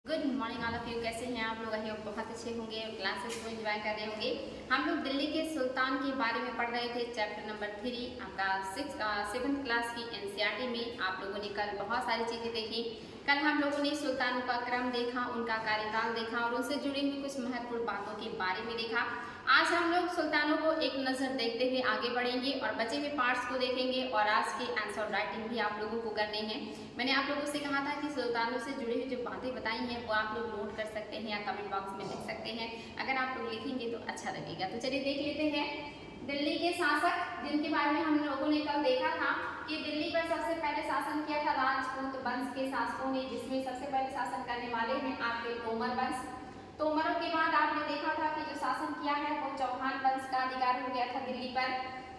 Good morning all of you. कैसे हैं आप लोग? आई होप बहुत अच्छे होंगे और क्लासेस को एंजॉय कर रहे होंगे। हम लोग दिल्ली के सुल्तान के बारे में पढ़ रहे थे, चैप्टर नंबर 3 आपका 7th क्लास की एनसीईआरटी में। आप लोगों ने कल बहुत सारी चीज़ें देखी। कल हम लोगों ने सुल्तानों का क्रम देखा, उनका कार्यकाल देखा और उनसे जुड़ी हुई कुछ महत्वपूर्ण बातों के बारे में देखा। आज हम लोग सुल्तानों को एक नज़र देखते हुए आगे बढ़ेंगे और बचे हुए पार्ट्स को देखेंगे और आज के आंसर राइटिंग भी आप लोगों को करने हैं। मैंने आप लोगों से कहा था कि सुल्तानों से जुड़ी हुई जो बातें बताई हैं वो आप लोग नोट कर सकते हैं या कमेंट बॉक्स में लिख सकते हैं। अगर आप लोग लिखेंगे तो अच्छा लगेगा। तो चलिए देख लेते हैं दिल्ली के शासक जिनके बारे में हम लोगों ने कल देखा था कि दिल्ली पर सबसे पहले शासन किया था राजपूत वंश के शासकों ने, जिसमें सबसे पहले शासन करने वाले हैं आपके तोमर वंश। तोमरों के बाद आपने देखा था कि जो शासन किया है वो चौहान वंश का अधिकार हो गया था दिल्ली पर।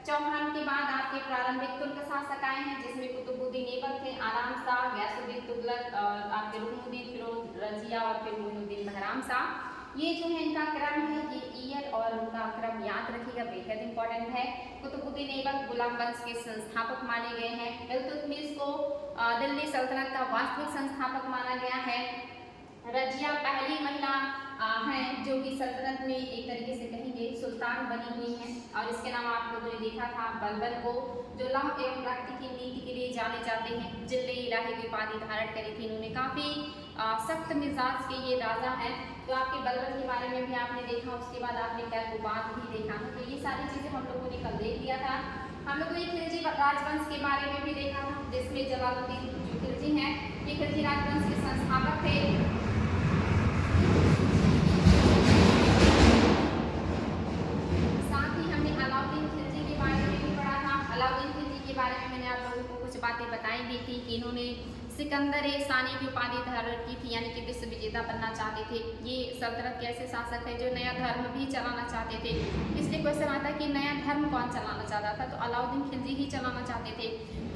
चौहान के बाद आपके प्रारंभिक तुर्क शासक आए हैं, जिसमें कुतुबुद्दीन ऐबक थे, आराम शाह, गयासुद्दीन तुगलक, आपके रुकनुद्दीन फिरोज रजिया और फिर मोइनुद्दीन बहराम शाह। ये जो है इनका क्रम है, ये ईयर और उनका क्रम याद रखिएगा, बेहद इंपॉर्टेंट है। कुतुबुद्दीन ऐबक गुलाम वंश के संस्थापक माने गए हैं। इल्तुतमिश को दिल्ली सल्तनत का वास्तविक संस्थापक माना गया है। रजिया पहली महिला हैं जो कि सल्तनत में एक तरीके से कहेंगे सुल्तान बनी हुई हैं। और इसके नाम आप लोगों ने देखा था बलबन को, जो लौह एवं रक्त की नीति के लिए जाने जाते हैं। जिले इलाही की उपाधि धारण करी थी इन्होंने। काफ़ी सख्त मिजाज के ये राजा हैं। तो आपके बलबन के बारे में भी आपने देखा, उसके बाद आपने कैलकुबाद भी देखा। तो ये सारी चीज़ें हम लोगों ने कल देख लिया था। हम लोगों ने खिलजी राजवंश के बारे में भी देखा था, जिसमें जलालुद्दीन जो खिलजी हैं ये खिलजी राजवंश के संस्थापक थे। के बारे में मैंने आप लोगों को कुछ बातें बताई भी थी कि इन्होंने सिकंदर सानी की उपाधि धारण की थी, यानी कि विश्व विजेता बनना चाहते थे। ये सल्तनत के ऐसे शासक थे जो नया धर्म भी चलाना चाहते थे। इसलिए क्वेश्चन आता है कि नया धर्म कौन चलाना चाहता था, तो अलाउद्दीन खिलजी ही चलाना चाहते थे।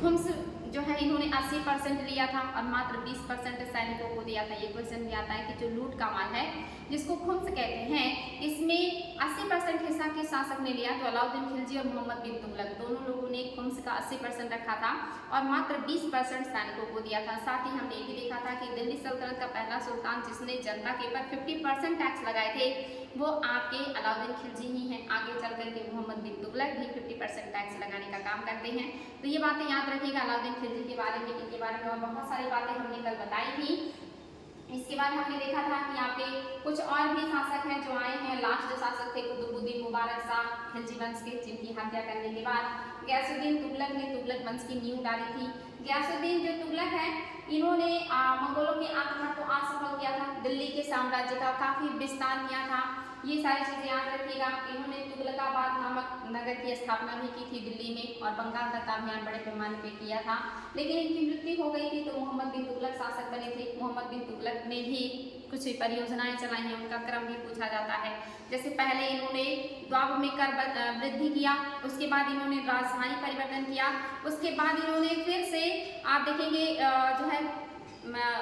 खुम्स जो है इन्होंने 80% लिया था और मात्र 20% सैनिकों को दिया था। ये क्वेश्चन भी आता है कि जो लूट का माल है जिसको खुम्स कहते हैं, इसमें 80% हिस्सा किस शासक ने लिया, तो अलाउद्दीन खिलजी और मोहम्मद बिन तुगलक दोनों लोगों ने खुम्स का 80% रखा था और मात्र 20% सैनिकों को दिया था। साथ ही हमने ये भी देखा था कि दिल्ली सल्तनत का पहला सुल्तान जिसने जनता के ऊपर 50% टैक्स लगाए थे वो आपके अलाउद्दीन खिलजी ही हैं। आगे चल करके मोहम्मद बिन तुगलक भी 50% टैक्स लगाने का काम करते हैं। तो ये बातें याद रखिएगा अलाउद्दीन खिलजी के बारे में। इनके बारे में और बहुत सारी बातें हमने कल बताई थी। इसके बाद हमने देखा था कि यहाँ पे कुछ और भी शासक हैं जो आए हैं। लास्ट शासक थे कुतुबुद्दीन मुबारक शाह खिलजी वंश के, जिनकी हत्या करने के बाद गयासुद्दीन तुगलक ने तुगलक वंश की नींव डाली थी। गयासुद्दीन जो तुगलक है इन्होंने मंगोलों के आक्रमण को असफल किया था, दिल्ली के साम्राज्य का काफ़ी विस्तार किया था। ये सारी चीज़ें याद रखिएगा। इन्होंने तुगलकाबाद नामक नगर की स्थापना भी की थी दिल्ली में और बंगाल तक का अभियान बड़े पैमाने पे किया था, लेकिन इनकी मृत्यु हो गई थी। तो मोहम्मद बिन तुगलक शासक बने थे। मोहम्मद बिन तुगलक ने भी कुछ परियोजनाएं चलाई हैं, उनका क्रम भी पूछा जाता है। जैसे पहले इन्होंने द्वाब में कर वृद्धि किया, उसके बाद इन्होंने राजधानी परिवर्तन किया, उसके बाद इन्होंने फिर से आप देखेंगे जो है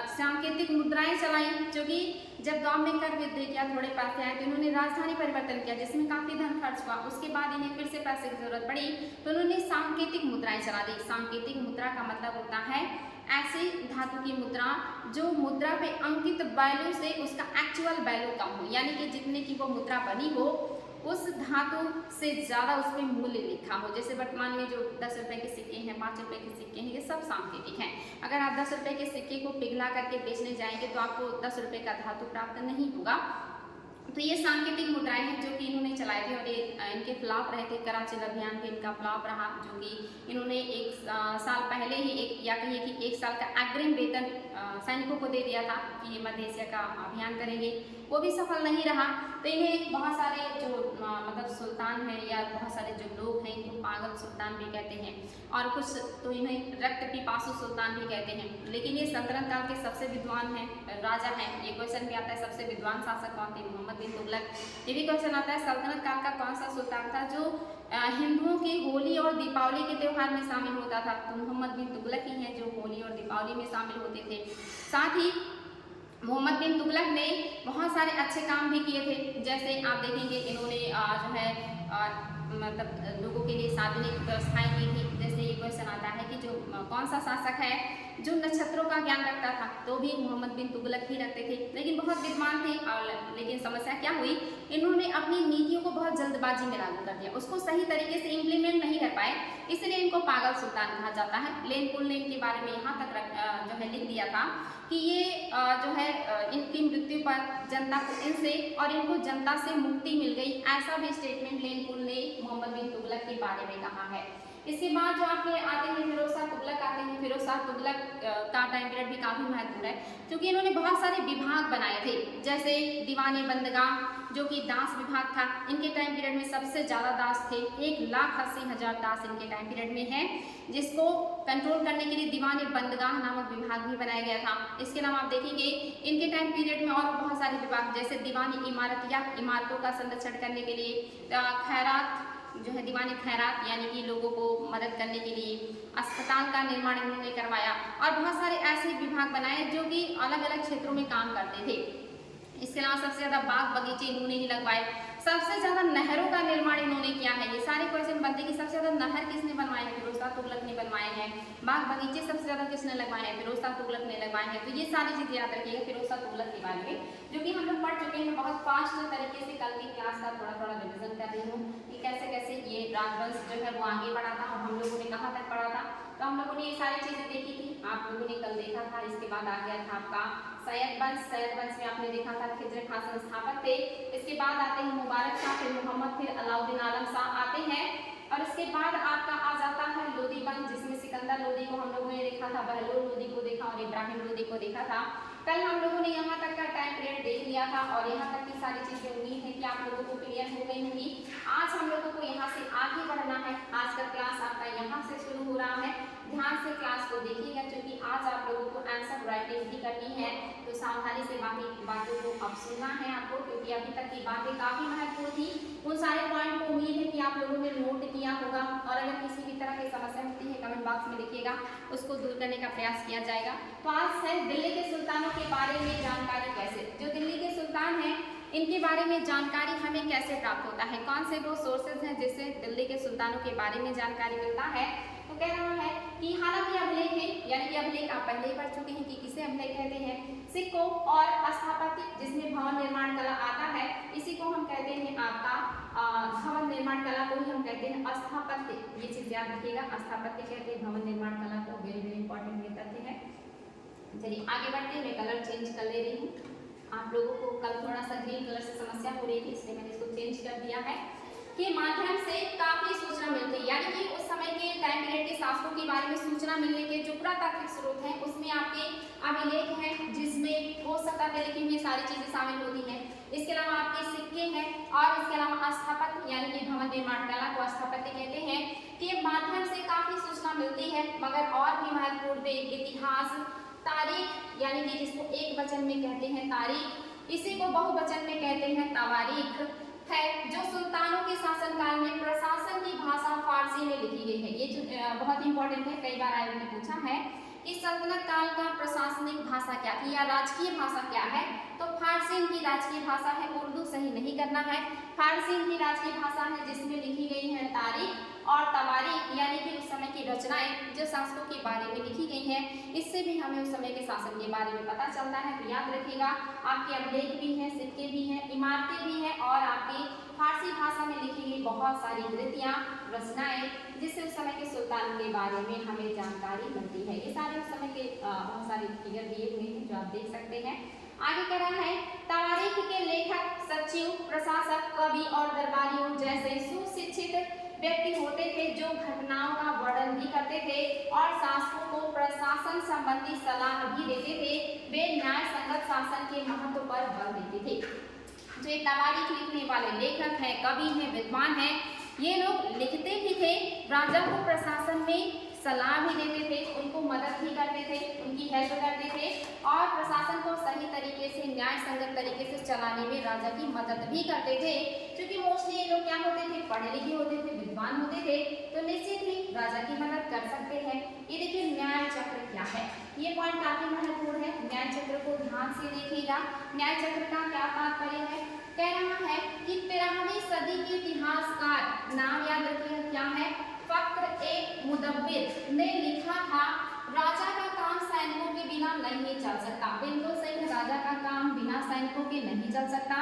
सांकेतिक मुद्राएं चलाई, जो कि जब गांव में कर वृद्धि किया, थोड़े पैसे आए तो इन्होंने राजधानी परिवर्तन किया जिसमें काफ़ी धन खर्च हुआ। उसके बाद इन्हें फिर से पैसे की जरूरत पड़ी तो उन्होंने सांकेतिक मुद्राएं चला दी। सांकेतिक मुद्रा का मतलब होता है ऐसी धातु की मुद्रा जो मुद्रा पे अंकित वैल्यू से उसका एक्चुअल वैल्यू कम हो, यानी कि जितने की वो मुद्रा बनी हो उस धातु से ज़्यादा उसमें मूल्य लिखा हो। जैसे वर्तमान में जो 10 रुपये के सिक्के हैं, 5 रुपये के सिक्के हैं, ये सब सांकेतिक हैं। अगर आप 10 रुपये के सिक्के को पिघला करके बेचने जाएंगे तो आपको 10 रुपये का धातु प्राप्त नहीं होगा। तो ये सांकेतिक मुद्राएं हैं जो कि इन्होंने चलाए थे और ये इनके फ्लॉप रहे थे। कराची अभियान भी इनका फ्लॉप रहा, जो कि इन्होंने एक साल पहले ही एक या कहिए कि 1 साल का अग्रिम वेतन सैनिकों को दे दिया था कि ये मध्य एशिया का अभियान करेंगे, वो भी सफल नहीं रहा। तो इन्हें बहुत सारे जो मतलब सुल्तान हैं या बहुत सारे जो लोग हैं इनको पागल सुल्तान भी कहते हैं और कुछ तो इन्हें रक्त पिपासु सुल्तान भी कहते हैं। लेकिन ये सल्तनत काल के सबसे विद्वान हैं, राजा हैं। ये क्वेश्चन भी आता है सबसे विद्वान शासक कौन थे, मोहम्मद बिन तुगलक। ये भी क्वेश्चन आता है सल्तनत काल का कौन सा सुल्तान था जो हिंदुओं की होली और दीपावली के त्यौहार में शामिल होता था, तो मोहम्मद बिन तुगलक ही हैं जो होली और दीपावली में शामिल होते थे। साथ ही मोहम्मद बिन तुगलक ने बहुत सारे अच्छे काम भी किए थे। जैसे आप देखेंगे इन्होंने जो है मतलब लोगों के लिए सार्वजनिक व्यवस्थाएं की थी। जैसे ये क्वेश्चन आता है कि जो कौन सा शासक है जो नक्षत्रों का ज्ञान रखता था, तो भी मोहम्मद बिन तुगलक ही रखते थे, लेकिन बहुत विद्वान थे। और लेकिन समस्या क्या हुई, इन्होंने अपनी नीतियों को बहुत जल्दबाजी में लागू कर दिया, उसको सही तरीके से इम्प्लीमेंट नहीं कर पाए, इसलिए इनको पागल सुल्तान कहा जाता है। लेन पुल ने इनके बारे में यहाँ तक जो है लिख दिया था कि ये जो है इनकी मृत्यु पर जनता को इनसे और इनको जनता से मुक्ति मिल गई, ऐसा भी स्टेटमेंट लेन पुल ने मोहम्मद बिन तुगलक के बारे में कहा है। इसके बाद जो आपके आते हैं फिरोज शाह तुगलक आते हैं। फिरोज शाह तुगलक का टाइम पीरियड भी काफ़ी महत्वपूर्ण है, क्योंकि इन्होंने बहुत सारे विभाग बनाए थे, जैसे दीवाने बंदगाह जो कि दास विभाग था। इनके टाइम पीरियड में सबसे ज़्यादा दास थे, 1,80,000 दास इनके टाइम पीरियड में है, जिसको कंट्रोल करने के लिए दीवाने बंदगाह नामक विभाग भी बनाया गया था। इसके अलावा आप देखेंगे इनके टाइम पीरियड में और बहुत सारे विभाग, जैसे दीवानी इमारतिया, इमारतों का संरक्षण करने के लिए, खैरात जो है दीवानी खैरात यानी कि लोगों को मदद करने के लिए, अस्पताल का निर्माण इन्होंने करवाया, और बहुत सारे ऐसे विभाग बनाए जो कि अलग अलग क्षेत्रों में काम करते थे। इसके अलावा सबसे ज़्यादा बाग बगीचे इन्होंने ही लगवाए, सबसे ज़्यादा नहरों का निर्माण इन्होंने किया है। ये सारे क्वेश्चन बनते कि सबसे ज़्यादा नहर किसने बनवाए हैं, फिरोज शाह तुगलक ने बनवाए हैं। बाग बगीचे सबसे ज़्यादा किसने लगवाए हैं, फिरोज शाह तुगलक ने लगवाए हैं। तो ये सारी चीज़ें याद रखिएगा फिरोज शाह तुगलक के बारे में, जो कि हम लोग पढ़ चुके हैं। बहुत फास्ट तरीके से कल की क्लास का थोड़ा थोड़ा रिविजन कर रही हूँ कि कैसे कैसे ये राजवंश जो है वो आगे बढ़ा था और हम लोगों ने कहाँ तक पढ़ा था। तो हम लोगों ने ये सारी चीज़ें देखी थी, आप लोगों ने कल देखा था। इसके बाद आ गया था आपका सैयद वंश। सैयद वंश में आपने देखा था खिजर खां संस्थापक थे। इसके बाद आते हैं मुबारक शाह, फिर मोहम्मद, फिर अलाउद्दीन आलम शाह आते हैं। और इसके बाद आपका आ जाता है लोदी वंश, जिसमें सिकंदर लोदी को हम लोगों ने देखा था, बहलोल लोदी को देखा और इब्राहिम लोदी को देखा था। कल हम लोगों ने यहाँ तक का टाइम पीरियड देख लिया था और यहाँ तक की सारी चीज़ें उम्मीद है कि आप लोगों को क्लियर हो गई होंगी। आज हम लोगों को यहाँ से आगे बढ़ना है। आज का क्लास आपका यहाँ से शुरू हो रहा है, ध्यान से क्लास को देखिएगा, क्योंकि आज आप लोगों को आंसर राइटिंग भी करनी है। तो सावधानी से बाकी बातों को अब सुनना है आपको, क्योंकि अभी तक की बातें काफ़ी महत्वपूर्ण थी। उन सारे पॉइंट को उम्मीद है कि आप लोगों ने नोट किया होगा, और अगर किसी भी तरह की समस्या होती है कमेंट बॉक्स में लिखिएगा, उसको दूर करने का प्रयास किया जाएगा। तो आज है दिल्ली के सुल्तानों के बारे में जानकारी कैसे, जो दिल्ली के सुल्तान हैं इनके बारे में जानकारी हमें कैसे प्राप्त होता है, कौन से वो सोर्सेज हैं जिससे दिल्ली के सुल्तानों के बारे में जानकारी मिलता है। तो कह रहा है कि हालांकि अभिलेख है, यानी कि अभिलेख आप पहले ही पढ़ चुके हैं कि किसे अभिलेख कहते हैं, सिक्कों और स्थापत्य जिसमें भवन निर्माण कला आता है, इसी को हम कहते हैं आपका भवन निर्माण कला को ही हम कहते हैं स्थापत्य। ये चीज याद रखिएगा, स्थापत्य कहते हैं भवन निर्माण कला को। वेरी वेरी इंपॉर्टेंट ये तथ्य है। चलिए आगे बढ़ते हैं, मैं कलर चेंज कर ले रही हूँ। आप लोगों को कल थोड़ा सा ग्रीन कलर से समस्या हो रही थी, इसलिए मैंने इसको चेंज कर दिया है। के माध्यम से काफी सूचना मिलती है, यानी कि उस समय के टाइम पीरियड के शासकों के बारे में सूचना मिलने के जो पुरातात्विक स्रोत हैं उसमें आपके अभिलेख हैं, जिसमें हो सकता है लिखी हुई सारी चीजें शामिल होती हैं। इसके अलावा आपके सिक्के हैं, और इसके अलावा स्थापत्य यानी कि भवन निर्माण कला को स्थापत्य कहते हैं, के माध्यम से काफी सूचना मिलती है। मगर और भी महत्वपूर्ण इतिहास, तारीख यानी कि जिसको एक वचन में कहते हैं तारीख, इसी को बहुवचन में कहते हैं तवारीख है, जो सुल्तानों के शासनकाल में प्रशासन की भाषा फारसी में लिखी गई है। ये जो बहुत इंपॉर्टेंट है, कई बार आयोग ने पूछा है कि सल्तनत काल का प्रशासनिक भाषा क्या थी या राजकीय भाषा क्या है, तो फारसी इनकी राजकीय भाषा है। उर्दू सही नहीं करना है, फारसी इनकी राजकीय भाषा है, जिसमें लिखी गई है तारीख और तवारीख, यानी कि उस समय की रचनाएं जो शासकों के बारे में लिखी गई हैं। इससे भी हमें उस समय के शासन के बारे में पता चलता है। तो याद रखिएगा, आपके अभिलेख भी हैं, सिक्के भी हैं, इमारतें भी हैं, और आपकी फारसी भाषा में लिखी गई बहुत सारी कृतियाँ, रचनाएं, जिससे उस समय के सुल्तान के बारे में हमें जानकारी मिलती है। ये सारे उस समय के बहुत सारे फिगर दिए हुए हैं जो आप देख सकते हैं। आगे कह रहा है तवारीख के लेखक सचिव, प्रशासक, कवि और दरबारियों जैसे सुशिक्षित व्यक्ति होते थे, जो घटनाओं का वर्णन भी करते थे और शासकों को प्रशासन संबंधी सलाह भी देते थे। वे न्याय संगत शासन के महत्व पर बल देते थे। जो ये तवारीख लिखने वाले लेखक हैं, कवि हैं, विद्वान हैं, ये लोग लिखते भी थे, राजा को प्रशासन में सलाह भी देते थे, उनको मदद भी करते थे, उनकी हेल्प करते थे, और प्रशासन को सही तरीके से न्याय संगत तरीके से चलाने में राजा की मदद भी करते थे। क्योंकि मोस्टली ये लोग क्या होते थे, पढ़े लिखे होते थे, विद्वान होते थे तो निश्चित ही राजा की मदद कर सकते हैं। ये देखिए न्याय चक्र क्या है, ये पॉइंट काफी महत्वपूर्ण है। न्याय चक्र को ध्यान से देखिएगा। न्याय चक्र का क्या तात्पर्य है, कह रहा है कि 13वीं सदी के इतिहासकार, नाम याद रखिएगा क्या है, फ़ख्र-ए-मुदब्बिर ने लिखा था राजा का काम सैनिकों के बिना नहीं चल सकता। बिल्कुल सही है, राजा का काम बिना सैनिकों के नहीं चल सकता।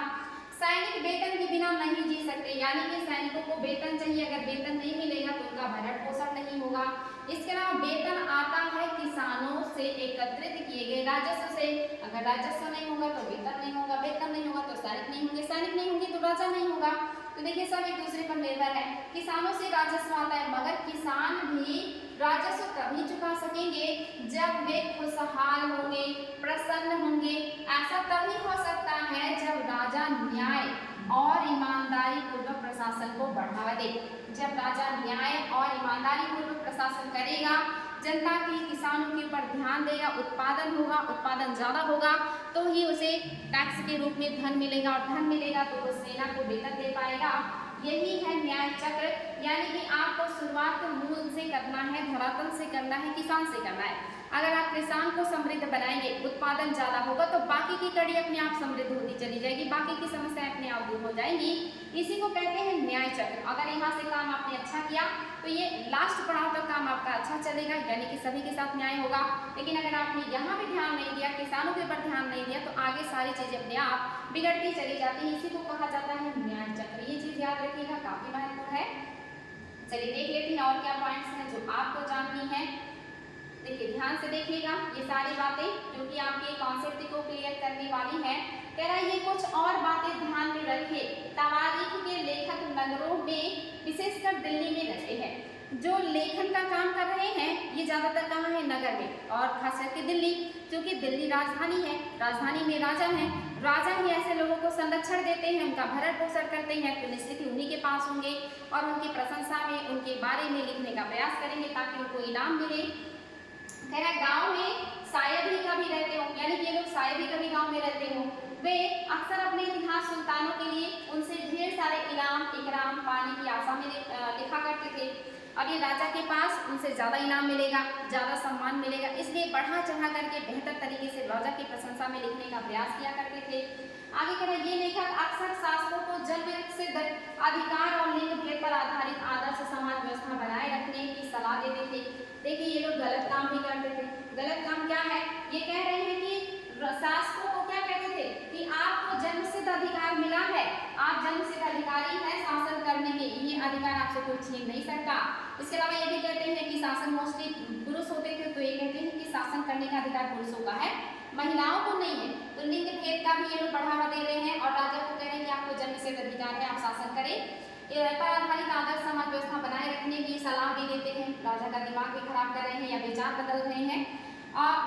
सैनिक वेतन के बिना नहीं जी सकते, यानी कि सैनिकों को वेतन चाहिए, अगर वेतन नहीं मिलेगा तो उनका भरण पोषण नहीं होगा। इसके अलावा वेतन आता है किसानों से एकत्रित किए गए राजस्व से, अगर राजस्व नहीं होगा तो वेतन नहीं होगा, वेतन नहीं होगा तो सैनिक नहीं होंगे, सैनिक नहीं होंगे तो राजा नहीं होगा। तो देखिए सब एक दूसरे पर निर्भर है। किसानों से राजस्व आता है, मगर किसान भी राजस्व तभी चुका सकेंगे जब वे खुशहाल होंगे, प्रसन्न होंगे। ऐसा तभी हो सकता है जब राजा न्याय और ईमानदारी पूर्वक प्रशासन को बढ़ावा दे। जब राजा न्याय और ईमानदारी पूर्वक प्रशासन करेगा, जनता की किसानों के ऊपर ध्यान देगा, उत्पादन होगा, उत्पादन ज्यादा होगा तो ही उसे टैक्स के रूप में धन मिलेगा, और धन मिलेगा तो वो सेना को वेतन दे पाएगा। यही है न्याय चक्र, यानी कि आपको शुरुआत तो मूल से करना है, धरातल से करना है, किसान से करना है। अगर आप किसान को समृद्ध बनाएंगे, उत्पादन ज्यादा होगा तो बाकी की कड़ी अपने आप समृद्ध होती चली जाएगी, बाकी की समस्याएं अपने आप दूर हो जाएंगी। इसी को कहते हैं न्याय चक्र। अगर यहाँ से काम आपने अच्छा किया तो ये लास्ट पड़ाव तक काम आपका अच्छा चलेगा, यानी कि सभी के साथ न्याय होगा। लेकिन अगर आपने यहाँ भी ध्यान नहीं दिया, किसानों के ऊपर ध्यान नहीं दिया, तो आगे सारी चीजें अपने आप बिगड़ती चली जाती है। इसी को कहा जाता है न्याय चक्र। ये चीज याद रखिएगा, काफी महत्वपूर्ण है। चलिए देख लेते हैं और क्या पॉइंट्स हैं जो आपको जाननी है। देखिए ध्यान से देखिएगा, ये सारी बातें जो कि आपके कॉन्सेप्ट को क्लियर करने वाली है। कह रहा है ये कुछ और बातें ध्यान में रखें। तवारीख के लेखक नगरों में, विशेषकर दिल्ली में रहते हैं। जो लेखन का काम कर रहे हैं ये ज्यादातर कहाँ है, नगर में, और खास करके दिल्ली, क्योंकि दिल्ली राजधानी है, राजधानी में राजा है, राजा ही ऐसे लोगों को संरक्षण देते हैं, उनका भरण पोषण करते हैं, तो निश्चित ही उन्हीं के पास होंगे और उनकी प्रशंसा में, उनके बारे में लिखने का प्रयास करेंगे ताकि उनको इनाम मिले। कह रहा गाँव में शायद ही कभी रहते हो, यानी कि ये लोग शायद ही कभी गाँव में रहते हो। वे अक्सर अपने इतिहास सुल्तानों के लिए उनसे ढेर सारे इनाम इकराम पाने की आशा में लिखा करते थे। अब ये राजा के पास उनसे ज़्यादा इनाम मिलेगा, ज़्यादा सम्मान मिलेगा, इसलिए बढ़ा चढ़ा करके बेहतर तरीके से राजा की प्रशंसा में लिखने का प्रयास किया करते थे। आगे कह रहे ये लेखक अक्सर शासकों को जन्म सिद्ध अधिकार और लिंग भेद पर आधारित आदर्श समाज व्यवस्था बनाए रखने की सलाह देते थे। देखिए ये लोग गलत काम भी करते थे। गलत काम क्या है, ये कह रहे हैं कि शासकों को क्या कहते थे कि आपको जन्म सिद्ध अधिकार मिला है, आप जन्म सिद्ध अधिकारी हैं शासन करने के, ये अधिकार आपसे कोई छीन नहीं सकता। इसके अलावा ये भी कहते हैं कि शासन मोस्टली पुरुष होते थे, तो ये कहते हैं कि शासन करने का अधिकार पुरुषों का है, महिलाओं को नहीं है। तो लिंग भेद का भी ये लोग बढ़ावा दे रहे हैं और राजा को कह रहे हैं कि आपको जन्म सिद्ध अधिकार है, आप शासन करें। पर आधारित आदर्श समाज व्यवस्था बनाए रखने की सलाह भी देते हैं। राजा का दिमाग भी खराब कर रहे हैं या विचार बदल रहे हैं।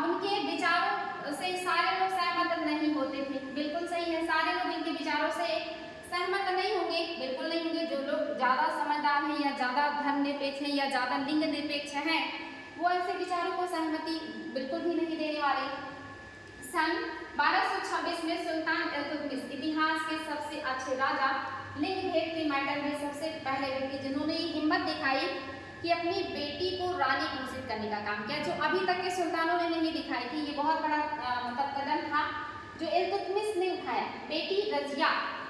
उनके विचारों से सारे लोग सहमत नहीं होते थे। बिल्कुल सही है, सारे लोग इनके विचारों से सहमत नहीं होंगे, बिल्कुल नहीं होंगे। जो लोग ज़्यादा समझदार हैं या ज़्यादा धर्म निरपेक्ष हैं या ज़्यादा लिंग निरपेक्ष हैं, वो ऐसे विचारों को सहमति बिल्कुल भी नहीं देने वाले। सन 1226 में सुल्तान इल्तुतमिश इतिहास के सबसे अच्छे राजा, लिंग भेद के मैटर में सबसे पहले व्यक्ति जिन्होंने हिम्मत दिखाई कि अपनी बेटी को रानी घोषित करने का काम किया, जो अभी तक के सुल्तानों ने नहीं दिखाई थी। ये बहुत बड़ा मतलब कदम था जो इल्तुतमिश ने उठाया। बेटी रजिया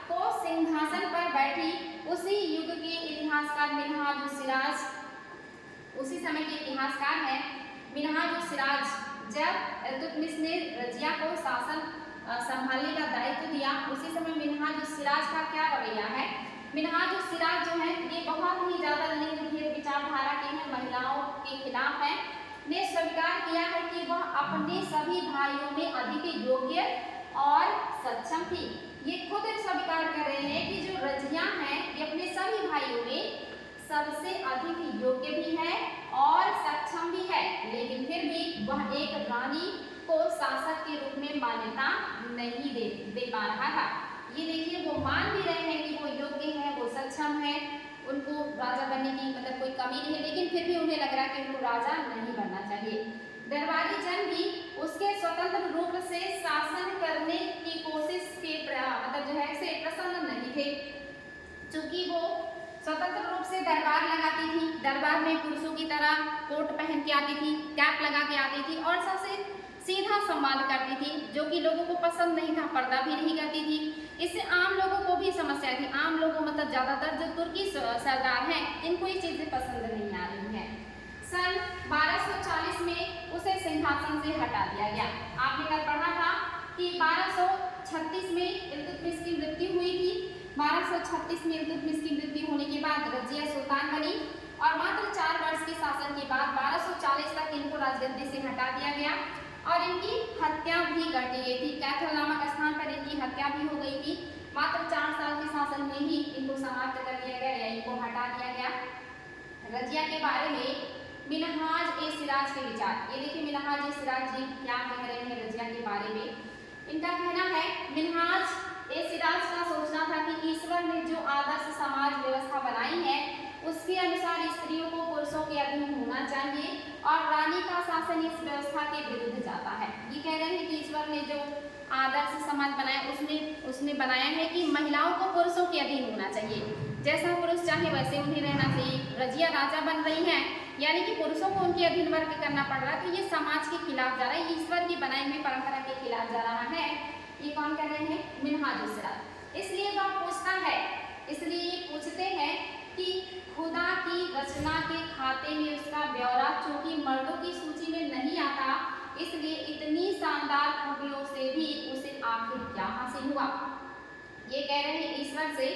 को सिंहासन पर बैठी उसी युग के इतिहासकार मिन्हाजुस्सिराज, उसी समय के इतिहासकार हैं मिन्हाजुस्सिराज, जब इल्तुतमिश ने रजिया को शासन संभालने का दायित्व दिया, उसी समय मिन्हाजुस्सिराज का क्या रवैया है। मिन्हाजुस्सिराज जो है ये बहुत ही ज़्यादा लिंग भेद विचारधारा के हैं, महिलाओं के खिलाफ है। ने स्वीकार किया है कि वह अपने सभी भाइयों में अधिक योग्य और सक्षम थी। ये खुद स्वीकार कर रहे हैं कि जो रजिया हैं ये अपने सभी भाइयों में सबसे अधिक योग्य भी है और सक्षम भी है, लेकिन फिर भी वह एक रानी को शासक के रूप में मान्यता नहीं दे पा रहा था। ये देखिए वो मान भी रहे हैं कि वो योग्य है, वो सक्षम है, उनको राजा बनने की मतलब कोई कमी नहीं है, लेकिन फिर भी उन्हें लग रहा है कि उनको राजा नहीं बनना चाहिए। दरबारी जन भी उसके स्वतंत्र रूप से शासन करने की कोशिश के मतलब जो है से प्रसन्न नहीं थे, क्योंकि वो स्वतंत्र रूप से दरबार लगाती थी। दरबार में पुरुषों की तरह कोट पहन के आती थी, कैप लगा के आती थी और सबसे सीधा संवाद करती थी, जो कि लोगों को पसंद नहीं था। पर्दा भी नहीं करती थी। इससे आम लोगों को भी समस्या थी। आम लोगों मतलब ज़्यादातर जो तुर्की सरदार हैं, इनको ये चीज़ें पसंद नहीं आ रही हैं। सन 1240 में उसे सिंहासन से हटा दिया गया। आपने कल पढ़ा था कि 1236 में इल्तुतमिश की मृत्यु हुई थी। 1236 में इल्तुतमिश की मृत्यु होने के बाद रजिया सुल्तान बनी और मात्र 4 वर्ष के शासन के बाद 1240 तक इनको राजगद्दी से हटा दिया गया और इनकी हत्या भी कर दी गई थी। कैथल नामक स्थान पर इनकी हत्या भी हो गई थी। मात्र 4 साल के शासन में ही इनको समाप्त कर दिया गया या इनको हटा दिया गया। रजिया के बारे में मिनहाज ए सिराज के विचार, ये देखिए मिनहाज ए सिराज जी क्या कह रहे हैं रजिया के बारे में। इनका कहना है, मिनहाज ए सिराज का सोचना था कि ईश्वर ने जो आदर्श समाज व्यवस्था बनाई है उसके अनुसार स्त्रियों को पुरुषों के अधीन होना चाहिए और रानी का शासन इस व्यवस्था के विरुद्ध जाता है। ये कह रहे हैं कि ईश्वर ने जो आदर्श समाज बनाया उसने बनाया है कि महिलाओं को पुरुषों के अधीन होना चाहिए, जैसा पुरुष चाहे वैसे उन्हें रहना चाहिए। रजिया राजा बन रही हैं, यानी कि पुरुषों को उनके अधीन वर्ग करना पड़ रहा है, तो ये समाज के खिलाफ जा रहा है, ईश्वर की बनाई हुई परंपरा के खिलाफ जा रहा है। ये कौन कह रहे हैं? मिनहाज ए सिराज। इसलिए वह पूछता है, इसलिए ये पूछते हैं कि खुदा की रचना के खाते में उसका ब्यौरा चूंकि मर्दों की सूची में नहीं आता, इसलिए इतनी शानदार खूबियों से भी उसे आखिर क्या हासिल हुआ। ये कह रहे हैं ईश्वर से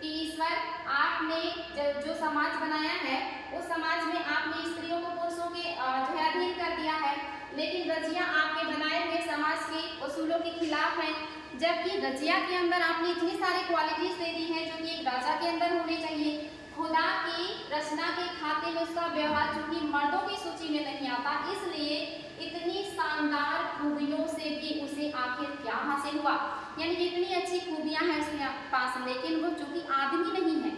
कि ईश्वर आपने जो समाज बनाया है उस समाज में आपने स्त्रियों को पुरुषों के जो है अधीन कर दिया है, लेकिन रजिया आपके बनाए हुए समाज के उसूलों के खिलाफ है। जबकि रजिया के अंदर आपने इतनी सारी क्वालिटीज दे दी हैं जो कि एक राजा के अंदर होनी चाहिए। खुदा की रचना के खाते में उसका व्यवहार चूंकि मर्दों की सूची में नहीं आता, इसलिए इतनी शानदार खूबियों से भी उसे आखिर क्या हासिल हुआ। यानी कि इतनी अच्छी खूबियां हैं उसके पास, लेकिन वो चूंकि आदमी नहीं है,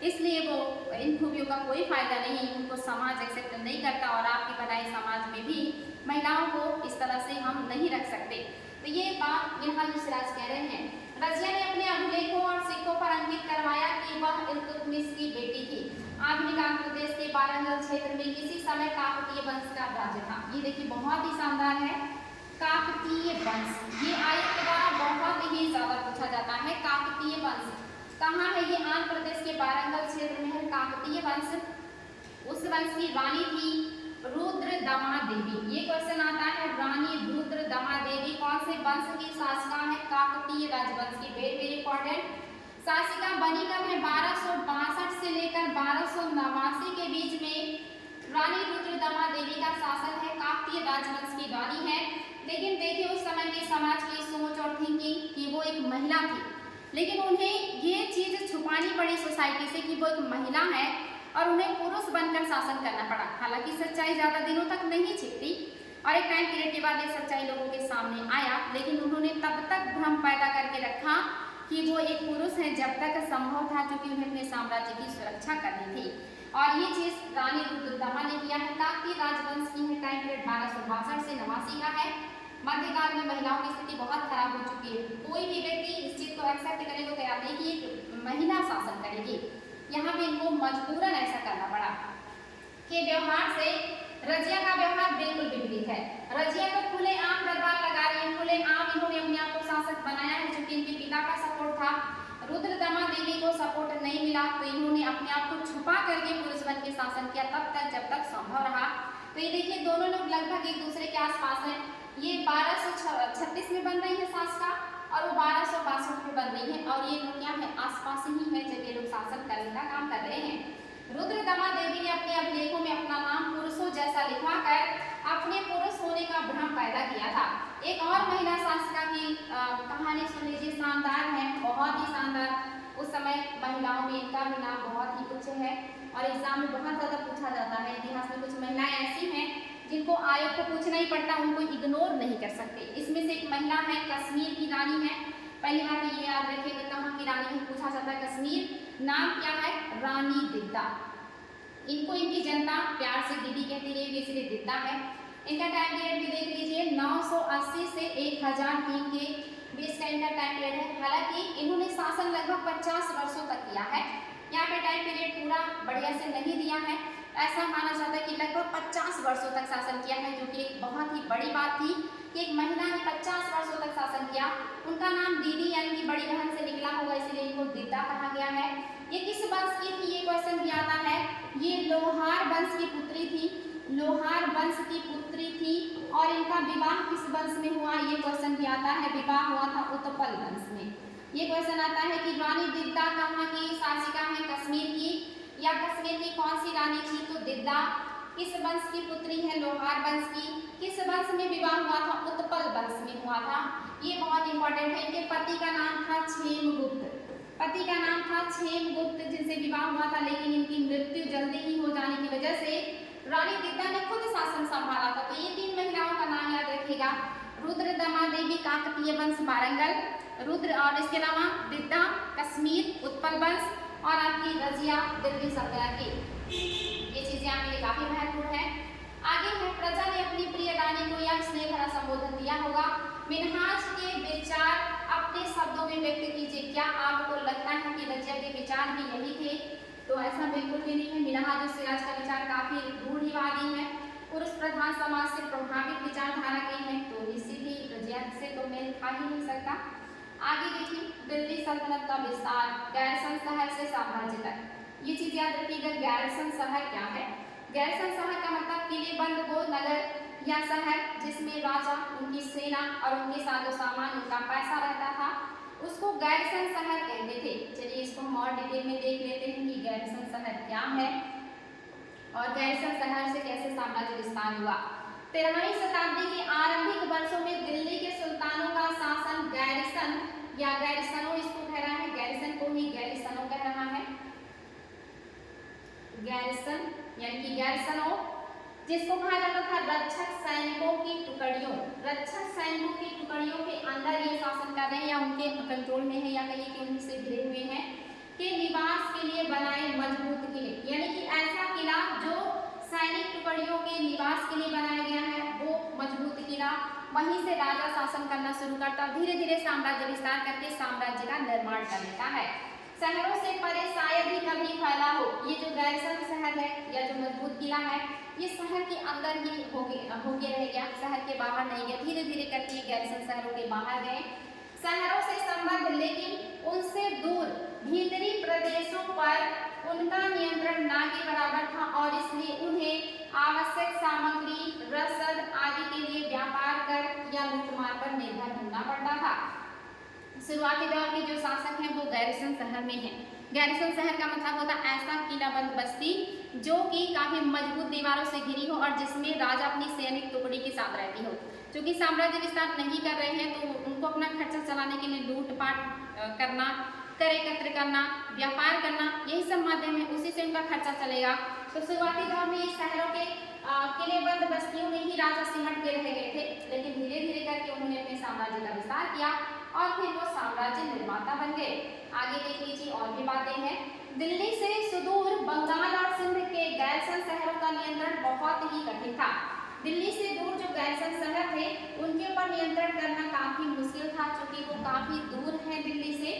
इसलिए वो इन खूबियों का कोई फायदा नहीं, उनको समाज एक्सेप्ट नहीं करता और आपके बनाए समाज में भी महिलाओं को इस तरह से हम नहीं रख सकते। तो ये बात मिनहाज ए सिराज कह रहे हैं। रजिया ने अपने अभिलेखों और सिक्कों पर अंकित करवाया कि वह इल्तुतमिश की बेटी थी। आधुनिक आंध्र प्रदेश के वारंगल क्षेत्र में किसी समय काकतीय वंश का राज्य था। ये देखिए बहुत ही शानदार है, काकतीय वंश। ये आयोग के द्वारा बहुत ही ज्यादा पूछा जाता है। काकतीय वंश कहाँ है? ये आंध्र प्रदेश के वारंगल क्षेत्र में है काकतीय वंश। उस वंश की रानी थी रुद्रदमा देवी। ये क्वेश्चन आता है, रानी रुद्रदमा देवी कौन से वंश की शासिका है? काकतीय राजवंश की। Very very important. शासिका बनी कब है? 1262 से लेकर 1289 के बीच में रानी रुद्रदमा देवी का शासन है। काकतीय राजवंश की रानी है। लेकिन देखिए उस समय के समाज की सोच और थिंकिंग कि वो एक महिला थी, लेकिन उन्हें ये चीज छुपानी पड़ी सोसाइटी से कि वो एक महिला है और उन्हें पुरुष बनकर शासन करना पड़ा। हालांकि सच्चाई ज्यादा दिनों तक नहीं छिपी और एक टाइम पीरियड के बाद ये सच्चाई लोगों के सामने आया, लेकिन उन्होंने तब तक भ्रम पैदा करके रखा कि वो एक पुरुष है जब तक संभव था, क्योंकि उन्हें अपने साम्राज्य की सुरक्षा करनी थी। और ये चीज रानी रुद्रदमा ने किया है। काकतीय राजवंश की है, टाइम पीरियड 1262 से 89 का है। मध्यकाल में महिलाओं की स्थिति बहुत खराब हो चुकी है। कोई भी व्यक्ति इस चीज को एक्सेप्ट करने को तैयार नहीं कि एक महिला शासन करेगी। यहाँ पे इनको मजबूरन ऐसा करना पड़ा। के व्यवहार से रजिया का व्यवहार बिल्कुल विपरीत है। रजिया तो खुले आम दरबार लगा रही है, खुले आम इन्होंने अपने आप को शासक बनाया है, क्योंकि इनके पिता का सपोर्ट था। रुद्रदमा देवी को सपोर्ट नहीं मिला तो इन्होंने अपने आप को छुपा करके पुरुष बन के शासन किया, तब तक जब तक संभव रहा। तो ये देखिए दोनों लोग लगभग एक दूसरे के आसपास हैं। ये 1236 में बन रही है शासिका और वो 1262 में बन रही है, और ये लोग क्या है? आसपास ही है जब ये लोग शासन करने का काम कर रहे हैं। रुद्रदमा देवी ने अपने अभिलेखों में अपना नाम पुरुषों जैसा लिखवाकर अपने पुरुष होने का भ्रम पैदा किया था। एक और महिला शासिका की कहानी सुन लीजिए, शानदार है, बहुत ही शानदार। उस समय महिलाओं में इनका भी नाम बहुत ही उच्च है और एग्जाम में बहुत ज़्यादा पूछा जाता है। इतिहास में कुछ महिलाएं ऐसी हैं जिनको आयोग को पूछना ही पड़ता, उनको इग्नोर नहीं कर सकते। इसमें से एक महिला है, कश्मीर की रानी है। पहली बात ये याद रखिएगा कहाँ की रानी है, पूछा जाता है कश्मीर। नाम क्या है? रानी दिद्दा। इनको इनकी जनता प्यार से दीदी कहती रही, इसलिए दिद्दा है। इनका टाइम पीरियड भी देख लीजिए, 980 से 1003 के बीच का इनका टाइम पीरियड है। हालांकि इन्होंने शासन लगभग 50 वर्षों तक किया है। यहाँ पे टाइम पीरियड पूरा बढ़िया से नहीं दिया है। ऐसा माना जाता है कि लगभग 50 वर्षों तक शासन किया है, जो कि एक बहुत ही बड़ी बात थी कि एक महिला ने 50 वर्षों तक शासन किया। उनका नाम दीदी यानी कि बड़ी बहन से निकला होगा, इसलिए इनको दिद्दा कहा गया है। ये किस वंश की थी, ये क्वेश्चन भी आता है। ये लोहार वंश की पुत्री थी, लोहार वंश की पुत्री थी। और इनका विवाह किस वंश में हुआ, ये क्वेश्चन भी आता है। विवाह हुआ था उत्पल वंश में। ये क्वेश्चन आता है कि रानी दिद्दा कहाँ की शासिका है, कश्मीर की, या कश्मीर की कौन सी रानी थी, तो दिद्दा। किस वंश की पुत्री है, लोहार वंश की। किस वंश में विवाह हुआ था, उत्पल वंश में हुआ था। ये बहुत इंपॉर्टेंट है। इनके पति का नाम था क्षेमगुप्त, पति का नाम था क्षेमगुप्त, जिनसे विवाह हुआ था, लेकिन इनकी मृत्यु जल्दी ही हो जाने की वजह से रानी दिद्दा ने खुद शासन संभाला था। तो ये 3 महिलाओं का नाम याद रखिएगा। रुद्रदमा देवी काकतीय वंश वारंगल, रुद्र और इसके अलावा दिद्दा कश्मीर उत्पल वंश, और आपकी रजिया दिल्ली सल्तनत की। ये चीजें आपके लिए काफी महत्वपूर्ण है। आगे है, प्रजा ने अपनी प्रिय रानी को यह स्नेह भरा संबोधन दिया होगा। मिन्हाज के विचार अपने शब्दों में व्यक्त कीजिए। क्या आपको लगता है कि रजिया के विचार भी यही थे? तो ऐसा बिल्कुल भी नहीं है। मिन्हाज और सिराज का विचार काफी रूढ़िवादी है, पुरुष प्रधान समाज से प्रभावित विचारधारा के हैं, तो निश्चित ही रजिया से तो मेल खा ही नहीं सकता। आगे देखिए, दिल्ली सल्तनत का विस्तार गैरसन शहर से साम्राज्य तक। ये चीज याद रखिएगा, गैरसन शहर क्या है। गैरसन शहर का मतलब किलेबंद वो नगर या शहर जिसमें राजा, उनकी सेना और उनके साजो सामान, उनका पैसा रहता था, उसको गैरसन शहर कहते थे। चलिए इसको हम और डिटेल में देख लेते हैं कि गैरसन शहर क्या है और गैरसन शहर से कैसे साम्राज्य विस्तार हुआ। 13वीं शताब्दी के आरंभिक वर्षों में दिल्ली के सुल्तानों का शासन गैरिसन या गैरिसनों इसको कह रहा है, गैरिसन को ही गैरिसनों कह रहा है। गैरिसन यानी कि गैरिसनों, जिसको कहा जाता था रक्षक सैनिकों की टुकड़ियों। रक्षक सैनिकों की टुकड़ियों के अंदर ये शासन कर रहे हैं या उनके कंट्रोल में है या कहीं कि उनसे घिरे हुए हैं, के निवास के लिए बनाए मजबूत किले। यानी कि ऐसा किला जो सैनिक टुकड़ियों के निवास के लिए बनाया गया है, वो मजबूत किला। वहीं से राजा शासन करना शुरू करता, धीरे धीरे साम्राज्य विस्तार करके साम्राज्य का निर्माण कर लेता है। शहरों से परे शायद ही कभी फैला हो। ये जो गैरसन शहर है या जो मजबूत किला है, ये शहर के अंदर ही होके रह गया, शहर के बाहर नहीं गया। धीरे धीरे करके ये गैरसन शहरों के बाहर गए। शहरों से संबंध लेकिन उनसे दूर भीतरी प्रदेशों पर उनका नियंत्रण ना के बराबर था और इसलिए उन्हें आवश्यक सामग्री, रसद आदि के लिए व्यापार कर या लूटमार पर निर्भर होना पड़ता था। शुरुआती दौर के जो शासक हैं वो गैरिसन शहर में हैं। गैरिसन शहर का मतलब होता है ऐसा किलाबंद बस्ती जो कि काफी मजबूत दीवारों से घिरी हो और जिसमें राजा अपनी सैनिक टुकड़ी के साथ रहती हो। क्योंकि साम्राज्य विस्तार नहीं कर रहे हैं तो उनको अपना खर्चा चलाने के लिए लूटपाट करना, कर एकत्र करना, व्यापार करना, यही सब माध्यम है, उसी से उनका खर्चा चलेगा। तो शुरुआती दौर में शहरों के किलेबंद बस्तियों में ही राजा सिमट के रह गए थे, लेकिन धीरे धीरे करके उन्होंने अपने साम्राज्य का विस्तार किया और फिर वो साम्राज्य निर्माता बन गए। आगे देख लीजिए और भी बातें हैं। दिल्ली से सुदूर बंगाल और सिंध के गैरसन शहरों का नियंत्रण बहुत ही कठिन था। दिल्ली से दूर जो गैरसन शहर थे उनके ऊपर नियंत्रण करना काफी मुश्किल था, क्योंकि वो काफी दूर है दिल्ली से।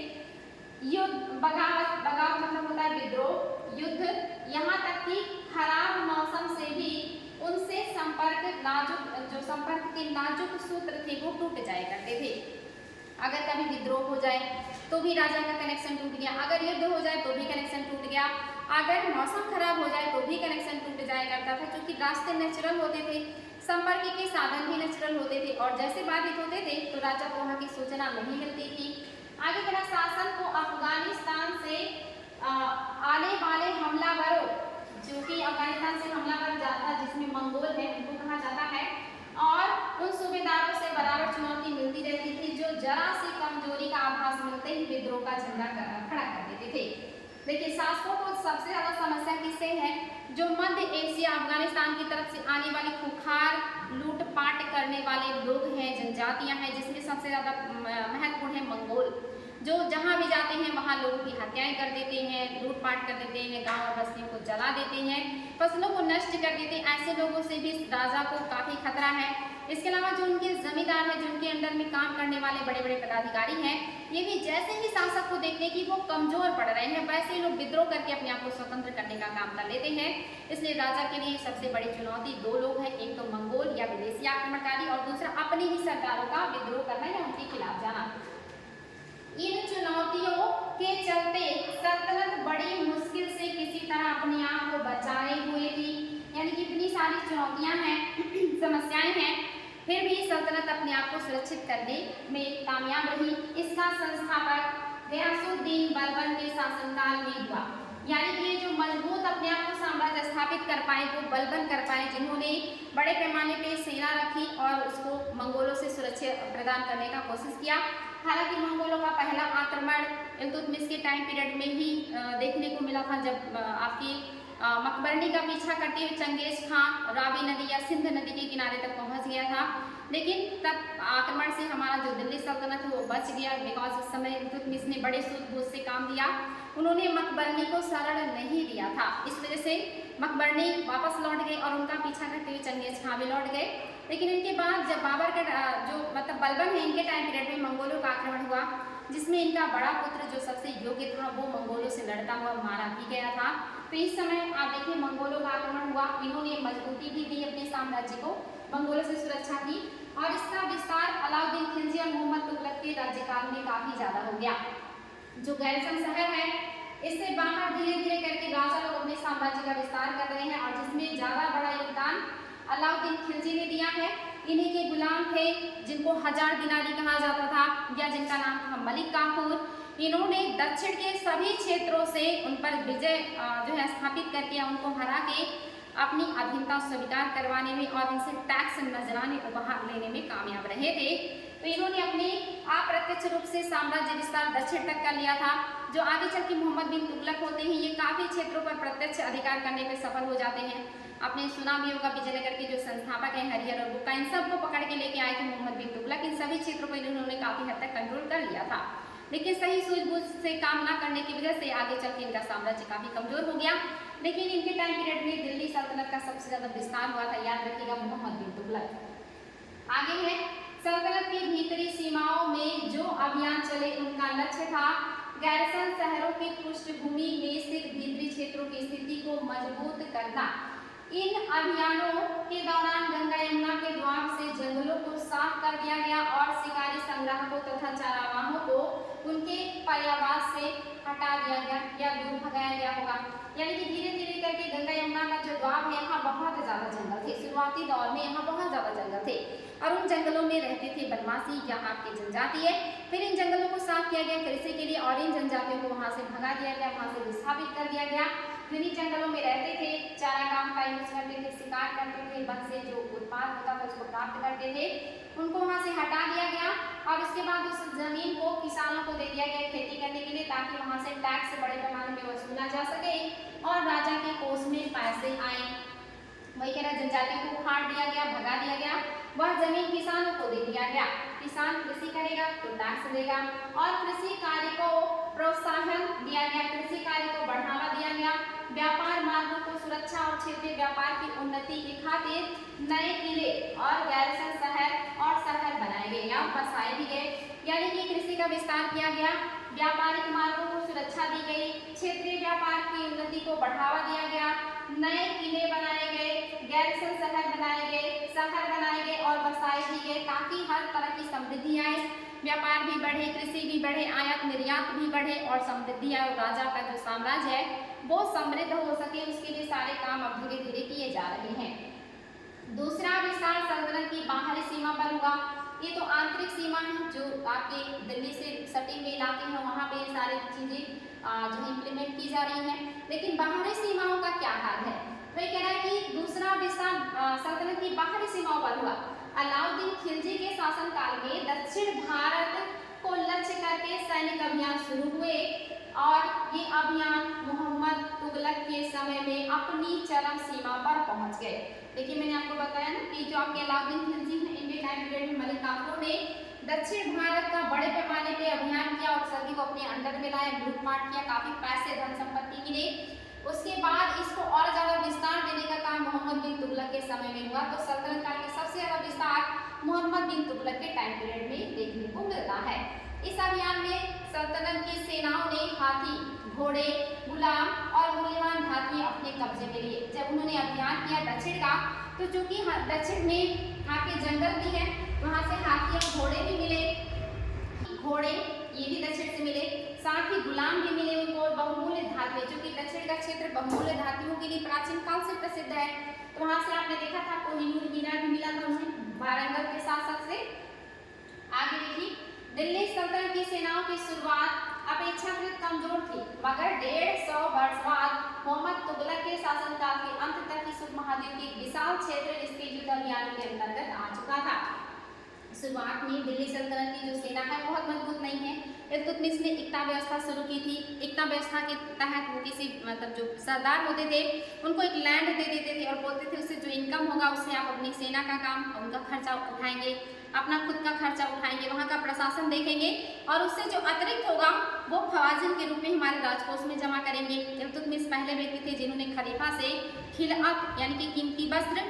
युद्ध, बगावत, बगावत मतलब होता है विद्रोह, युद्ध, यहाँ तक कि खराब मौसम से भी उनसे संपर्क के नाजुक सूत्र थे वो टूट जाया करते थे। अगर कभी विद्रोह हो जाए तो भी राजा का कनेक्शन टूट गया, अगर युद्ध हो जाए तो भी कनेक्शन टूट गया, अगर मौसम खराब हो जाए तो भी कनेक्शन टूट जाया करता था, क्योंकि रास्ते नेचुरल होते थे, संपर्क के साधन भी नेचुरल होते थे और जैसे बाधित होते थे तो राजा को वहाँ की सूचना नहीं मिलती थी। आगे बढ़ा, शासन को अफगानिस्तान से आने वाले हमलावरों, जो कि अफगानिस्तान से हमलावर जाता जिसमें मंगोल है उनको कहा जाता है, और उन सूबेदारों से बराबर चुनौती मिलती रहती थी जो जरा सी कमजोरी का आभास मिलते ही विद्रोह का झंडा खड़ा कर देते थे। देखिए शासकों को सबसे ज्यादा समस्या किससे है, जो मध्य एशिया अफगानिस्तान की तरफ से आने वाली खुखार लूटपाट करने वाले लोग हैं, जनजातियां हैं, जिसमें सबसे ज्यादा महत्वपूर्ण है मंगोल, जो जहां भी जाते हैं वहां लोगों की हत्याएं कर देते हैं, लूटपाट कर देते हैं, गांव और बस्तियों को जला देते हैं, फसलों को नष्ट कर देते हैं। ऐसे लोगों से भी राजा को काफी खतरा है, इसके अलावा जो उनके जमींदार हैं, जो उनके अंडर में काम करने वाले बड़े बड़े पदाधिकारी हैं, ये भी जैसे ही शासक को देखते हैं कि वो कमजोर पड़ रहे हैं, वैसे ही लोग विद्रोह करके अपने आप को स्वतंत्र करने का काम कर लेते हैं। इसलिए राजा के लिए सबसे बड़ी चुनौती दो लोग हैं, एक तो मंगोल या विदेशी आक्रमणकारी और दूसरा अपने ही सरकारों का विद्रोह करना या उनके खिलाफ जाना। इन चुनौतियों के चलते सल्तनत बड़ी मुश्किल से किसी तरह अपने आप को बचाए हुए थी, यानी कि इतनी सारी चुनौतियां हैं, समस्याएं हैं, फिर भी सल्तनत अपने आप को सुरक्षित करने में कामयाब रही। इसका संस्थापक गयासुद्दीन बलबन के शासनकाल में हुआ, यानी कि ये जो मजबूत अपने आप को साम्राज्य स्थापित कर पाए वो बलबन कर पाए, जिन्होंने बड़े पैमाने पे सेना रखी और उसको मंगोलों से सुरक्षा प्रदान करने का कोशिश किया। हालांकि मंगोलों का पहला आक्रमण इल्तुतमिश के टाइम पीरियड में ही देखने को मिला था, जब आपकी मकबरनी का पीछा करते हुए चंगेज खां रावी नदी या सिंध नदी के किनारे तक पहुंच गया था, लेकिन तब आक्रमण से हमारा जो दिल्ली सल्तनत है वो बच गया, बिकॉज उस समय इल्तुतमिश ने बड़े सूझबूझ से काम लिया, उन्होंने मकबरनी को शरण नहीं दिया था। इस वजह से मकबरनी वापस लौट गए और उनका पीछा करते हुए चंगेज खां भी लौट गए। लेकिन इनके बाद जब बाबर का जो मतलब बलबन है, इनके टाइम पीरियड में मंगोलों का आक्रमण हुआ, जिसमें इनका बड़ा पुत्र जो सबसे योग्य था वो मंगोलों से लड़ता हुआ मारा भी गया था। तो इस समय आप देखिए मंगोलों का आक्रमण हुआ, इन्होंने मजबूती भी दी अपने साम्राज्य को, मंगोलों से सुरक्षा की, और इसका विस्तार अलाउद्दीन खिलजी और मोहम्मद तुगलक के राज्यकाल में काफी ज्यादा हो गया। जो गैरसन शहर है, इससे बाहर धीरे धीरे करके राजा लोग अपने साम्राज्य का विस्तार कर रहे हैं, और जिसमें ज्यादा बड़ा योगदान अलाउद्दीन खिलजी ने दिया है। इन्हीं के गुलाम थे जिनको 1000 दिनारी कहा जाता था, या जिनका नाम था मलिक काफूर। इन्होंने दक्षिण के सभी क्षेत्रों से उन पर विजय जो है स्थापित करके उनको हरा के अपनी अधीनता स्वीकार करवाने में और इनसे टैक्स नजराने उपहार लेने में कामयाब रहे थे। तो इन्होंने अपने अप्रत्यक्ष रूप से साम्राज्य विस्तार दक्षिण तक कर लिया था। जो आगे चल के मोहम्मद बिन तुगलक होते हैं, ये काफी क्षेत्रों पर प्रत्यक्ष अधिकार करने में सफल हो जाते हैं। आपने सुना भी होगा विजयनगर के जो संस्थापक हैं हरिहर और बुक्का, इन सबको पकड़ के लेके आए थे मोहम्मद बिन तुगलक। इन सभी क्षेत्रों पर इन्होंने काफी हद तक कंट्रोल कर लिया था, लेकिन सही सूझबूझ से काम न करने की वजह से आगे चल के इनका साम्राज्य काफी कमजोर हो गया। लेकिन इनके टाइम पीरियड में दिल्ली सल्तनत का सबसे ज्यादा विस्तार हुआ था, याद रखिएगा, मोहम्मद बिन तुगलक। आगे है सल्तनत की भीतरी सीमाओं में जो अभियान चले, उनका लक्ष्य था गैरसन शहरों की पृष्ठभूमि में स्थित भीतरी क्षेत्रों की स्थिति को मजबूत करना। इन अभियानों के दौरान गंगा यमुना के द्वार से जंगलों को साफ कर दिया गया और शिकारी संग्राहकों तथा चारागाहों को उनके पर्यावास से हटा दिया गया या दूर भगाया गया होगा। यानी कि धीरे धीरे करके गंगा यमुना का जो द्वार है, यहाँ बहुत ज्यादा जंगल थे। शुरुआती दौर में यहाँ बहुत ज्यादा जंगल थे और उन जंगलों में रहते थे बनवासी या आपके जनजातीय। फिर इन जंगलों को साफ किया गया कृषि के लिए और इन जनजातियों को वहाँ से भगा दिया गया, वहाँ से विस्थापित कर दिया गया। फिर इन जंगलों में रहते थे, चारागाह का यूज करते थे, शिकार करते थे, वन से जो उत्पाद होता था उसको प्राप्त करते थे, उनको वहाँ से हटा दिया गया और उसके बाद उस जमीन को किसानों को दे दिया गया खेती करने के लिए, ताकि वहाँ से टैक्स बड़े पैमाने में वसूला जा सके और राजा के कोष में पैसे आए। वही कह रहा, जनजातियों को उखाड़ दिया गया, भगा दिया गया, वह जमीन किसानों को दे दिया गया। किसान कृषि करेगा तो टैक्स देगा और कृषि कार्य को प्रोत्साहन दिया गया, कृषि कार्य को बढ़ावा दिया गया। व्यापार मार्गों को सुरक्षा और क्षेत्रीय व्यापार की उन्नति के खातिर नए किले और गैरसन शहर और शहर बनाए गए या बसाए भी गए। यानी कि कृषि का विस्तार किया गया, व्यापारिक मार्गों को सुरक्षा दी गई, क्षेत्रीय व्यापार की उन्नति को बढ़ावा दिया गया, नए किले बनाए गए, गैरसन शहर बनाए गए और बसाए भी गए, ताकि हर तरह की समृद्धि आए, व्यापार भी बढ़े, कृषि भी बढ़े, आयात निर्यात भी बढ़े और समृद्धि आए और राजा का जो साम्राज्य है वो समृद्ध हो सके। उसके लिए सारे काम अब धीरे धीरे किए जा रहे हैं। दूसरा विस्तार सल्तनत की बाहरी सीमा पर हुआ। ये तो आंतरिक सीमा है, जो आपके दिल्ली से सटे हुए इलाके हैं, वहाँ पे सारी चीजें जो इम्प्लीमेंट की जा रही हैं। लेकिन बाहरी सीमाओं का क्या हाल है? तो ये कह रहा है कि दूसरा विस्तार सल्तनत की बाहरी सीमाओं पर हुआ। अलाउद्दीन खिलजी के शासनकाल में दक्षिण भारत को लक्ष्य करके सैनिक अभियान शुरू हुए और ये अभियान मोहम्मद तुगलक के समय में अपनी चरम सीमा पर पहुंच गए। देखिए, मैंने आपको बताया ना कि जो आपके अलाउद्दीन खिलजी हैं, इनके टाइम पीरियड में मलिक काफूर ने दक्षिण भारत का बड़े पैमाने पे अभियान किया और सभी को अपने अंडर में लाया, लूटमाट किया, काफी पैसे धन संपत्ति मिले। उसके बाद इसको और ज़्यादा विस्तार देने का काम मोहम्मद बिन तुगलक के समय में हुआ। तो सल्तनत काल में सबसे ज़्यादा विस्तार मोहम्मद बिन तुगलक के टाइम पीरियड में देखने को मिलता है। इस अभियान में सल्तनत की सेनाओं ने हाथी, घोड़े, गुलाम और मूल्यवान धातुएं अपने कब्जे में लिए। जब उन्होंने अभियान किया दक्षिण का, तो चूंकि दक्षिण में यहाँ के जंगल भी है, वहाँ से हाथी और घोड़े भी मिले, घोड़े ये भी दक्षिण से मिले, साथ ही गुलाम भी मिले उनको, और बहुमूल्य धातुएं, क्योंकि दक्षिण का क्षेत्र बहुमूल्य धातुओं के लिए प्राचीन काल से प्रसिद्ध है। तो वहाँ से आपने देखा था कोहिनूर हीरा भी मिला था उन्हें वारंगल के शासक से। आगे देखिए, दिल्ली सल्तनत की सेनाओं की शुरुआत अपेक्षाकृत कमजोर थी, मगर 150 वर्ष बाद मोहम्मद तुगलक के शासनकाल के अंत तक इस उपमहाद्वीप के विशाल क्षेत्र इसके युद्ध अभियान के अंतर्गत आ चुका था। शुरुआत में दिल्ली सल्तनत की जो सेना है बहुत मजबूत नहीं है। इल्तुतमिश ने एकता व्यवस्था शुरू की थी। एकता व्यवस्था के तहत वो किसी मतलब जो सरदार होते थे उनको एक लैंड दे देते थे और बोलते थे उससे जो इनकम होगा उससे आप अपनी सेना का काम, उनका खर्चा उठाएंगे, अपना खुद का खर्चा उठाएंगे, वहाँ का प्रशासन देखेंगे और उससे जो अतिरिक्त होगा वो फवाजिल के रूप में हमारे राजकोष में जमा करेंगे। इल्तुतमिश पहले व्यक्ति थे जिन्होंने खलीफा से खिलअत यानी कि कीमती वस्त्र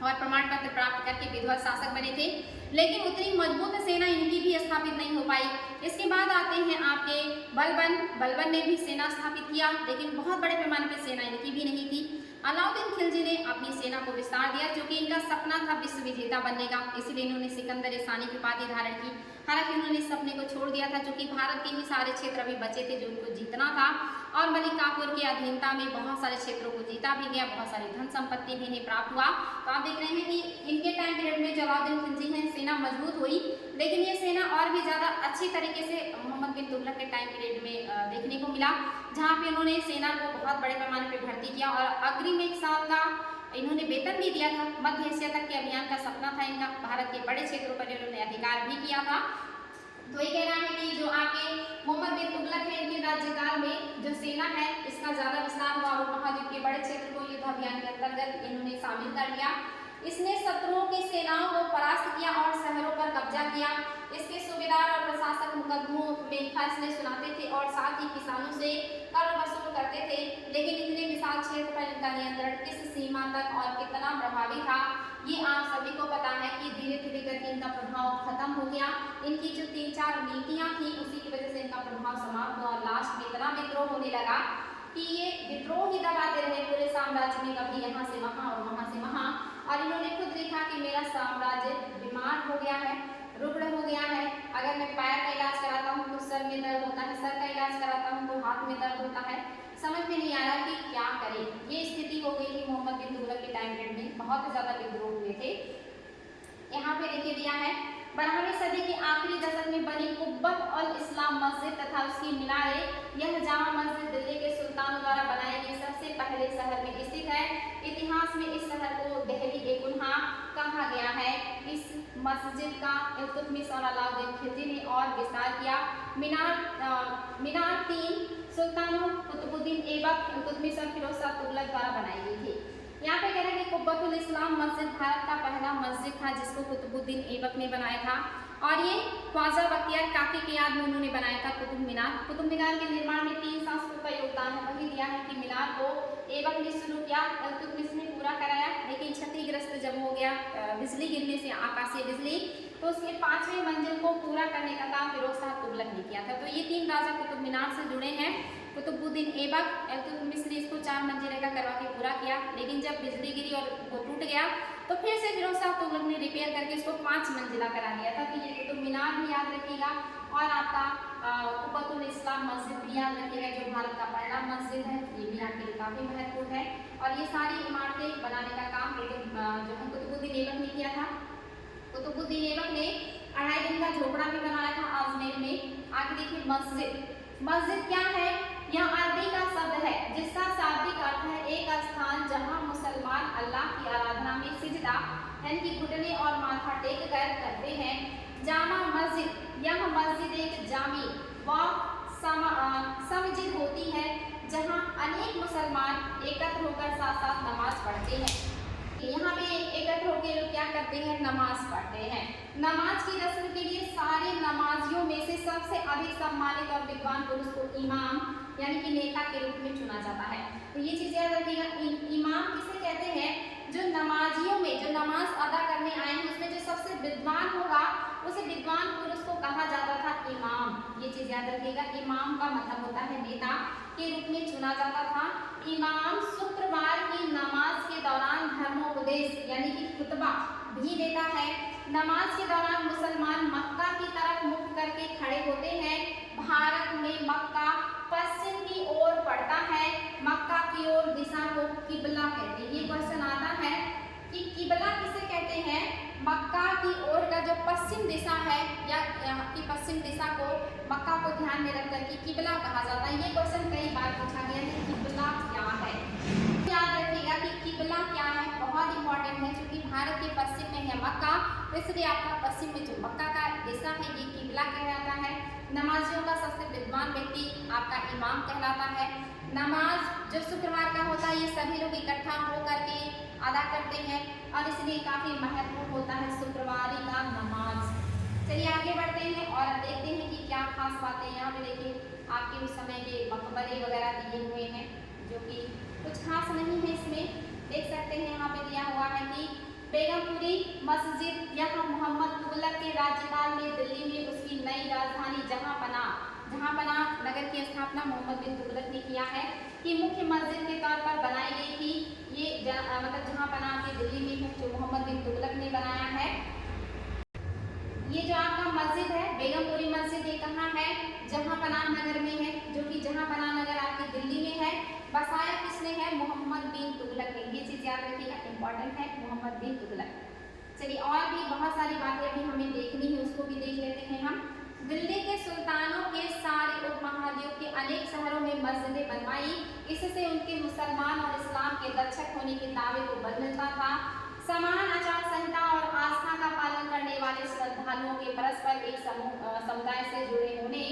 और प्रमाण पत्र प्राप्त करके विधिवत शासक बने थे, लेकिन उतनी मजबूत सेना इनकी भी स्थापित नहीं हो पाई। इसके बाद आते हैं आपके बलबन ने भी सेना स्थापित किया, लेकिन बहुत बड़े पैमाने पर सेना इनकी भी नहीं थी। अलाउद्दीन खिलजी ने अपनी सेना को विस्तार दिया, क्योंकि इनका सपना था विश्व विजेता बनने का, इसीलिए इन्होंने सिकंदर सानी की उपाधि धारण की। हालांकि उन्होंने इस सपने को छोड़ दिया था, क्योंकि भारत के ही सारे क्षेत्र अभी बचे थे जो उनको जीतना था, और मलिक काफूर की अधीनता में बहुत सारे क्षेत्रों को जीता भी गया, बहुत सारी धन संपत्ति भी इन्हें प्राप्त हुआ। तो आप देख रहे हैं कि इनके टाइम पीरियड में जो अलाउद्दीन खिलजी है सेना मजबूत हुई, लेकिन ये सेना और भी ज़्यादा अच्छी तरीके से मोहम्मद बिन तुगलक के टाइम पीरियड में देखने को मिला, जहाँ पे उन्होंने सेना को बहुत बड़े पैमाने पर भर्ती किया और अग्रिम 1 साल का इन्होंने वेतन भी दिया था। मध्य एशिया तक के अभियान का सपना था इनका, भारत के बड़े क्षेत्रों पर इन्होंने अधिकार भी किया था। तो ये कहना है कि जो आपके मोहम्मद बिन तुगलक है इनके राज्यकाल में जो सेना है इसका ज़्यादा विस्तार हुआ और महाद्वीप के बड़े क्षेत्र को युद्ध अभियान के अंतर्गत इन्होंने शामिल कर लिया। इसने शत्रुओं की सेनाओं को परास्त किया और शहरों पर कब्जा किया। इसके सूबेदार और प्रशासक मुकदमों में फैसले सुनाते थे और साथ ही किसानों से कर वसूल करते थे, लेकिन इतने विशाल क्षेत्र पर इनका नियंत्रण किस सीमा तक और कितना प्रभावी था ये आप सभी को पता है कि धीरे धीरे करके इनका प्रभाव खत्म हो गया। इनकी जो 3-4 नीतियां थी उसी की वजह से इनका प्रभाव समाप्त हुआ और लास्ट में इतना विद्रोह होने लगा कि ये विद्रोह ही दबाते रहे पूरे साम्राज्य में, कभी यहाँ से वहाँ और वहाँ से वहाँ। और इन्होंने खुद देखा कि मेरा साम्राज्य बीमार हो गया है, रुग्ण हो गया है। अगर मैं पैर का इलाज कराता हूँ तो सर में दर्द होता है, सर का इलाज कराता हूँ तो हाथ में दर्द होता है, समझ में नहीं आ रहा कि क्या करें। ये स्थिति हो गई थी मोहम्मद बिन तुगलक के टाइम पीरियड में, बहुत ज़्यादा विद्रोह हुए थे। यहाँ पे देखिए दिया है 12वीं सदी के आखिरी दशक में बनी कुब्बत अल इस्लाम मस्जिद तथा उसकी मीनारें, यह जामा मस्जिद दिल्ली के सुल्तानों द्वारा बनाई गई सबसे पहले शहर में स्थित है। इतिहास में इस शहर को दहली-ए-कुन्हा कहा गया है। इस मस्जिद का इल्तुतमिश और अलाउद्दीन खिलजी ने और विस्तार किया। मीनार 3 सुल्तानों कुतुबुद्दीन ऐबक, इल्तुतमिश और फिरोज शाह तुगलक द्वारा बनाई गई थी। यहाँ पे कह रहे हैं कि कुब्बतुल इस्लाम मस्जिद भारत का पहला मस्जिद था जिसको कुतुबुद्दीन ऐबक ने बनाया था, और ये ख्वाजा बख्तियार काकी के याद में उन्होंने बनाया था कुतुब मीनार। कुतुब मीनार के निर्माण में 3 शासकों का योगदान है। वही दिया है कि मीनार को ऐबक ने शुरू किया, इल्तुतमिश ने पूरा कराया, लेकिन क्षतिग्रस्त जब हो गया बिजली गिरने से, आकाशीय बिजली, तो उसके 5वें मंजिल को पूरा करने का काम फिरोज शाह तुगलक ने किया था। तो ये 3 राजा कुतुब मीनार से जुड़े हैं। कुतुबुद्दीन ऐबक, इल्तुतमिश ने इसको 4 मंजिले का करवा के पूरा किया, लेकिन जब बिजली गिरी और वो टूट गया तो फिर से फिरोज शाह तुगलक ने रिपेयर करके इसको 5 मंजिला करा दिया था। तो ये कुतुब मीनार भी याद रखिएगा और आपका कुब्बतुल इस्लाम मस्जिद भी याद रखिएगा जो भारत का पहला मस्जिद है, ये भी आपके लिए काफ़ी महत्वपूर्ण है। और ये सारी इमारतें बनाने का काम जो है कुतुबुद्दीन ऐबक ने किया था। कुतुबुद्दीन ऐबक ने 2.5 दिन का झोपड़ा भी बनाया था आजमेर में। आगे देखिए मस्जिद क्या है? यह अरबी का शब्द है जिसका शाब्दिक अर्थ है एक स्थान जहां मुसलमान अल्लाह की आराधना में सिजदा यानी कि घुटने और माथा टेक कर करते हैं। जामा मस्जिद, यह मस्जिद एक जामी व समजिद होती है जहां अनेक मुसलमान एकत्र होकर साथ साथ नमाज पढ़ते हैं। यहाँ पे एकत्र होकर लोग क्या करते हैं, नमाज पढ़ते हैं। नमाज की रस्म के लिए सारे नमाजियों में से सबसे अधिक सम्मानित और विद्वान पुरुष को इमाम यानी कि नेता के रूप में चुना जाता है। तो ये चीज याद रखिएगा, इमाम किसे कहते हैं, जो नमाजियों में जो नमाज अदा करने आए हैं उसमें जो सबसे विद्वान होगा उसे विद्वान पुरुष को कहा जाता था इमाम। ये चीज याद रखिएगा, इमाम का मतलब होता है नेता के रूप में चुना जाता था। इमाम शुक्रवार की नमाज के दौरान धर्मोपदेश यानी कि खुतबा भी देता है। नमाज के दौरान मुसलमान मक्का की तरफ मुख करके खड़े होते हैं। भारत में मक्का पश्चिम की ओर पड़ता है। मक्का की ओर दिशा को किबला कहते हैं। ये क्वेश्चन आता है कि किबला किसे कहते हैं, मक्का की ओर का जो पश्चिम दिशा है या यहाँ की पश्चिम दिशा को मक्का को ध्यान में रख करके किबला कहा जाता है। ये क्वेश्चन कई बार पूछा गया है, किबला क्या है। याद रखिएगा कि किबला क्या है, बहुत इंपॉर्टेंट है, क्योंकि भारत के पश्चिम में है मक्का, इसलिए आपका पश्चिम में जो मक्का का दिशा है ये किबला कहलाता है। नमाजियों का सबसे विद्वान व्यक्ति आपका इमाम कहलाता है। नमाज जो शुक्रवार का होता है ये सभी लोग इकट्ठा होकर के अदा करते हैं और इसलिए काफी महत्वपूर्ण होता है शुक्रवारी का नमाज। चलिए आगे बढ़ते हैं और देखते हैं कि क्या खास बातें यहाँ पे देखिए आपके उस समय के मकबरे वगैरह दिए हुए हैं जो कि कुछ खास नहीं है। इसमें देख सकते हैं यहाँ पे दिया हुआ है कि बेगमपुरी मस्जिद यहाँ मोहम्मद तुगलक के राज्यकाल में दिल्ली में उसकी नई राजधानी जहांपना नगर की स्थापना मोहम्मद बिन तुगलक ने किया है कि मुख्य मस्जिद के तौर पर बनाई गई थी। ये मतलब जहांपना के दिल्ली में है जो मोहम्मद बिन तुगलक ने बनाया है। ये जो आपका मस्जिद है बेगमपुरी मस्जिद, ये कहाँ है, जहांपना नगर में है, जो कि जहांपना नगर आपकी दिल्ली में है। बसाया किसने है, मोहम्मद बिन तुगलक ने। ये चीज याद रखिएगा, इंपॉर्टेंट है, मोहम्मद बिन तुगलक। चलिए और भी बहुत सारी बातें अभी हमें देखनी है, उसको भी देख लेते हैं हम। दिल्ली के सुल्तानों के सारे उपमहाद्वीप के अनेक शहरों में मस्जिदें बनवाई, इससे उनके मुसलमान और इस्लाम के रक्षक होने के दावे को बल मिलता था। समान आचार संहिता और आस्था का पालन करने वाले श्रद्धालुओं के परस्पर एक समुदाय से जुड़े होने,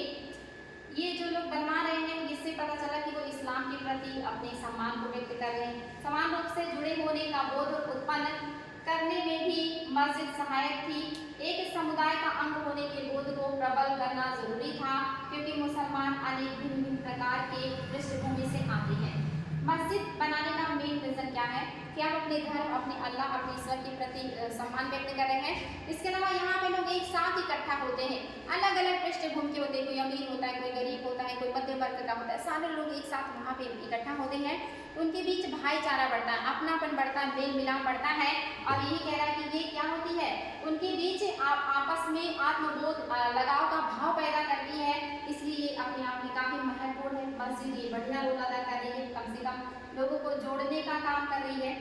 ये जो लोग बनवा रहे हैं इससे पता चला कि वो इस्लाम के प्रति अपने सम्मान को व्यक्त कर रहे हैं। समान रूप से जुड़े होने का बोध उत्पन्न करने में भी मस्जिद सहायक थी। एक समुदाय का अंग होने के बोध को प्रबल करना जरूरी था, क्योंकि मुसलमान अनेक भिन्न प्रकार के पृष्ठभूमि से आते हैं। मस्जिद बनाने का मेन रीजन क्या है कि आप अपने धर्म, अपने अल्लाह, अपने ईश्वर के प्रति सम्मान व्यक्त कर रहे हैं। इसके अलावा यहाँ पे लोग एक साथ इकट्ठा होते हैं, अलग अलग पृष्ठभूमि के होते हैं, कोई अमीर होता है, कोई गरीब होता है, कोई मध्यम वर्ग का होता है, सारे लोग एक साथ वहाँ पे इकट्ठा होते हैं। उनके बीच भाईचारा बढ़ता है, अपनापन बढ़ता है, मेल मिलाप बढ़ता है। और यही कह रहा है कि ये क्या होती है, उनके बीच आपस में आत्मबोध, लगाव का भाव पैदा करती है। इसलिए ये अपने आप में काफी महत्वपूर्ण है। मस्जिद ये बढ़िया रोल अदा कर रही है, कम से कम लोगों को जोड़ने का काम कर रही है।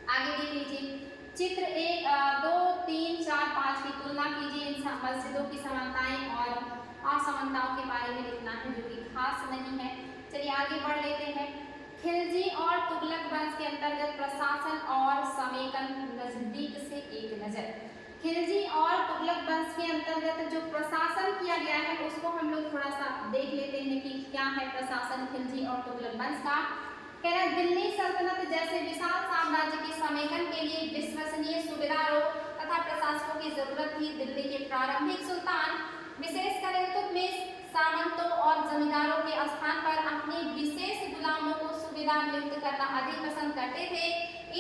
आगे देख लीजिए चित्र 1, 2, 3, 4, 5 की तुलना कीजिए। इन मस्जिदों की समानताएं और असमानताओं के बारे में लिखना है, जो कि खास नहीं है। चलिए आगे बढ़ लेते हैं। खिलजी और तुगलक वंश के अंतर्गत प्रशासन और समेकन नजदीक से एक नजर। खिलजी और तुगलक वंश के अंतर्गत जो प्रशासन किया गया है उसको हम लोग थोड़ा सा देख लेते हैं कि क्या है प्रशासन खिलजी और तुगलक वंश का। कह रहा दिल्ली सल्तनत जैसे विशाल साम्राज्य के समेकन के लिए विश्वसनीय सूबेदारों तथा प्रशासकों की जरूरत थी। दिल्ली के प्रारंभिक सुल्तान विशेषकर इल्तुतमिश सामंतों और जमींदारों के स्थान पर अपने विशेष गुलामों को सूबेदार नियुक्त करना अधिक पसंद करते थे।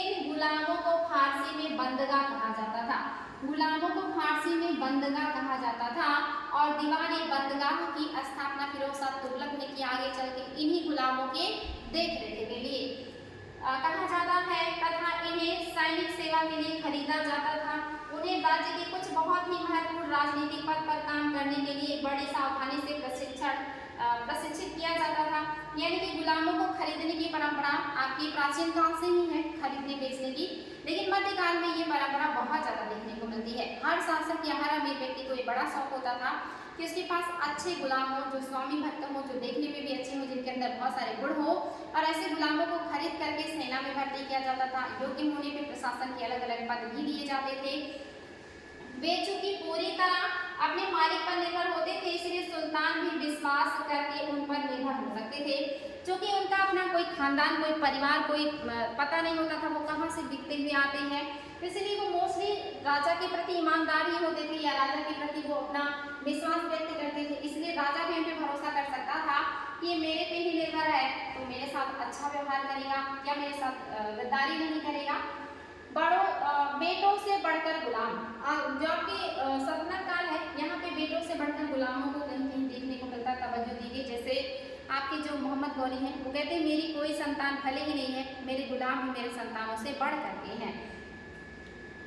इन गुलामों को फारसी में बंदगा कहा जाता था। गुलामों को फारसी में बंदगा कहा जाता था और दीवान बंदगाह की स्थापना फिरोज शाह तुगलक ने की, आगे चल के इन्हीं गुलामों के देख रेख के लिए कहा जाता है तथा इन्हें सैनिक सेवा के लिए खरीदा जाता था। उन्हें राज्य के कुछ बहुत ही महत्वपूर्ण राजनीतिक पद पर काम करने के लिए बड़ी सावधानी से प्रशिक्षित किया जाता था। यानी कि गुलामों को खरीदने की परंपरा आपकी प्राचीन काल से ही है, खरीदने बेचने की, लेकिन मध्यकाल में ये परंपरा बहुत ज्यादा देखने को मिलती है। हर शासक या हर अमीर व्यक्ति को ये बड़ा शौक होता था कि उसके पास अच्छे गुलाम हो, जो स्वामी भक्त हो, जो देखने में भी अच्छे हो, जिनके अंदर बहुत सारे गुण हो, और ऐसे गुलामों को खरीद करके सेना में भर्ती किया जाता था। योग्य होने पे प्रशासन के अलग अलग पद भी दिए जाते थे। वे चूंकि पूरी तरह अपने मालिक पर निर्भर होते थे, इसलिए सुल्तान भी विश्वास करके उन पर निर्भर हो सकते थे। क्योंकि उनका अपना कोई खानदान, कोई परिवार, कोई पता नहीं होता था वो कहाँ से दिखते हुए आते हैं, इसलिए वो मोस्टली राजा के प्रति ईमानदार ही होते थे या राजा के प्रति वो अपना विश्वास व्यक्त करते थे। इसलिए राजा भी उन पर भरोसा कर सकता था कि ये मेरे पे ही निर्भर है तो मेरे साथ अच्छा व्यवहार करेगा या मेरे साथ गद्दारी नहीं करेगा। बड़ों बेटों से बढ़कर गुलाम, जो आपकी सल्तनत काल है यहाँ पे बेटों से बढ़कर गुलामों को कहीं कहीं देखने को मिलता, तवज्जो दी गई। जैसे आपके जो मोहम्मद गौरी हैं वो कहते हैं मेरी कोई संतान भले ही नहीं है, मेरे गुलाम ही मेरे संतानों से बढ़ करके हैं।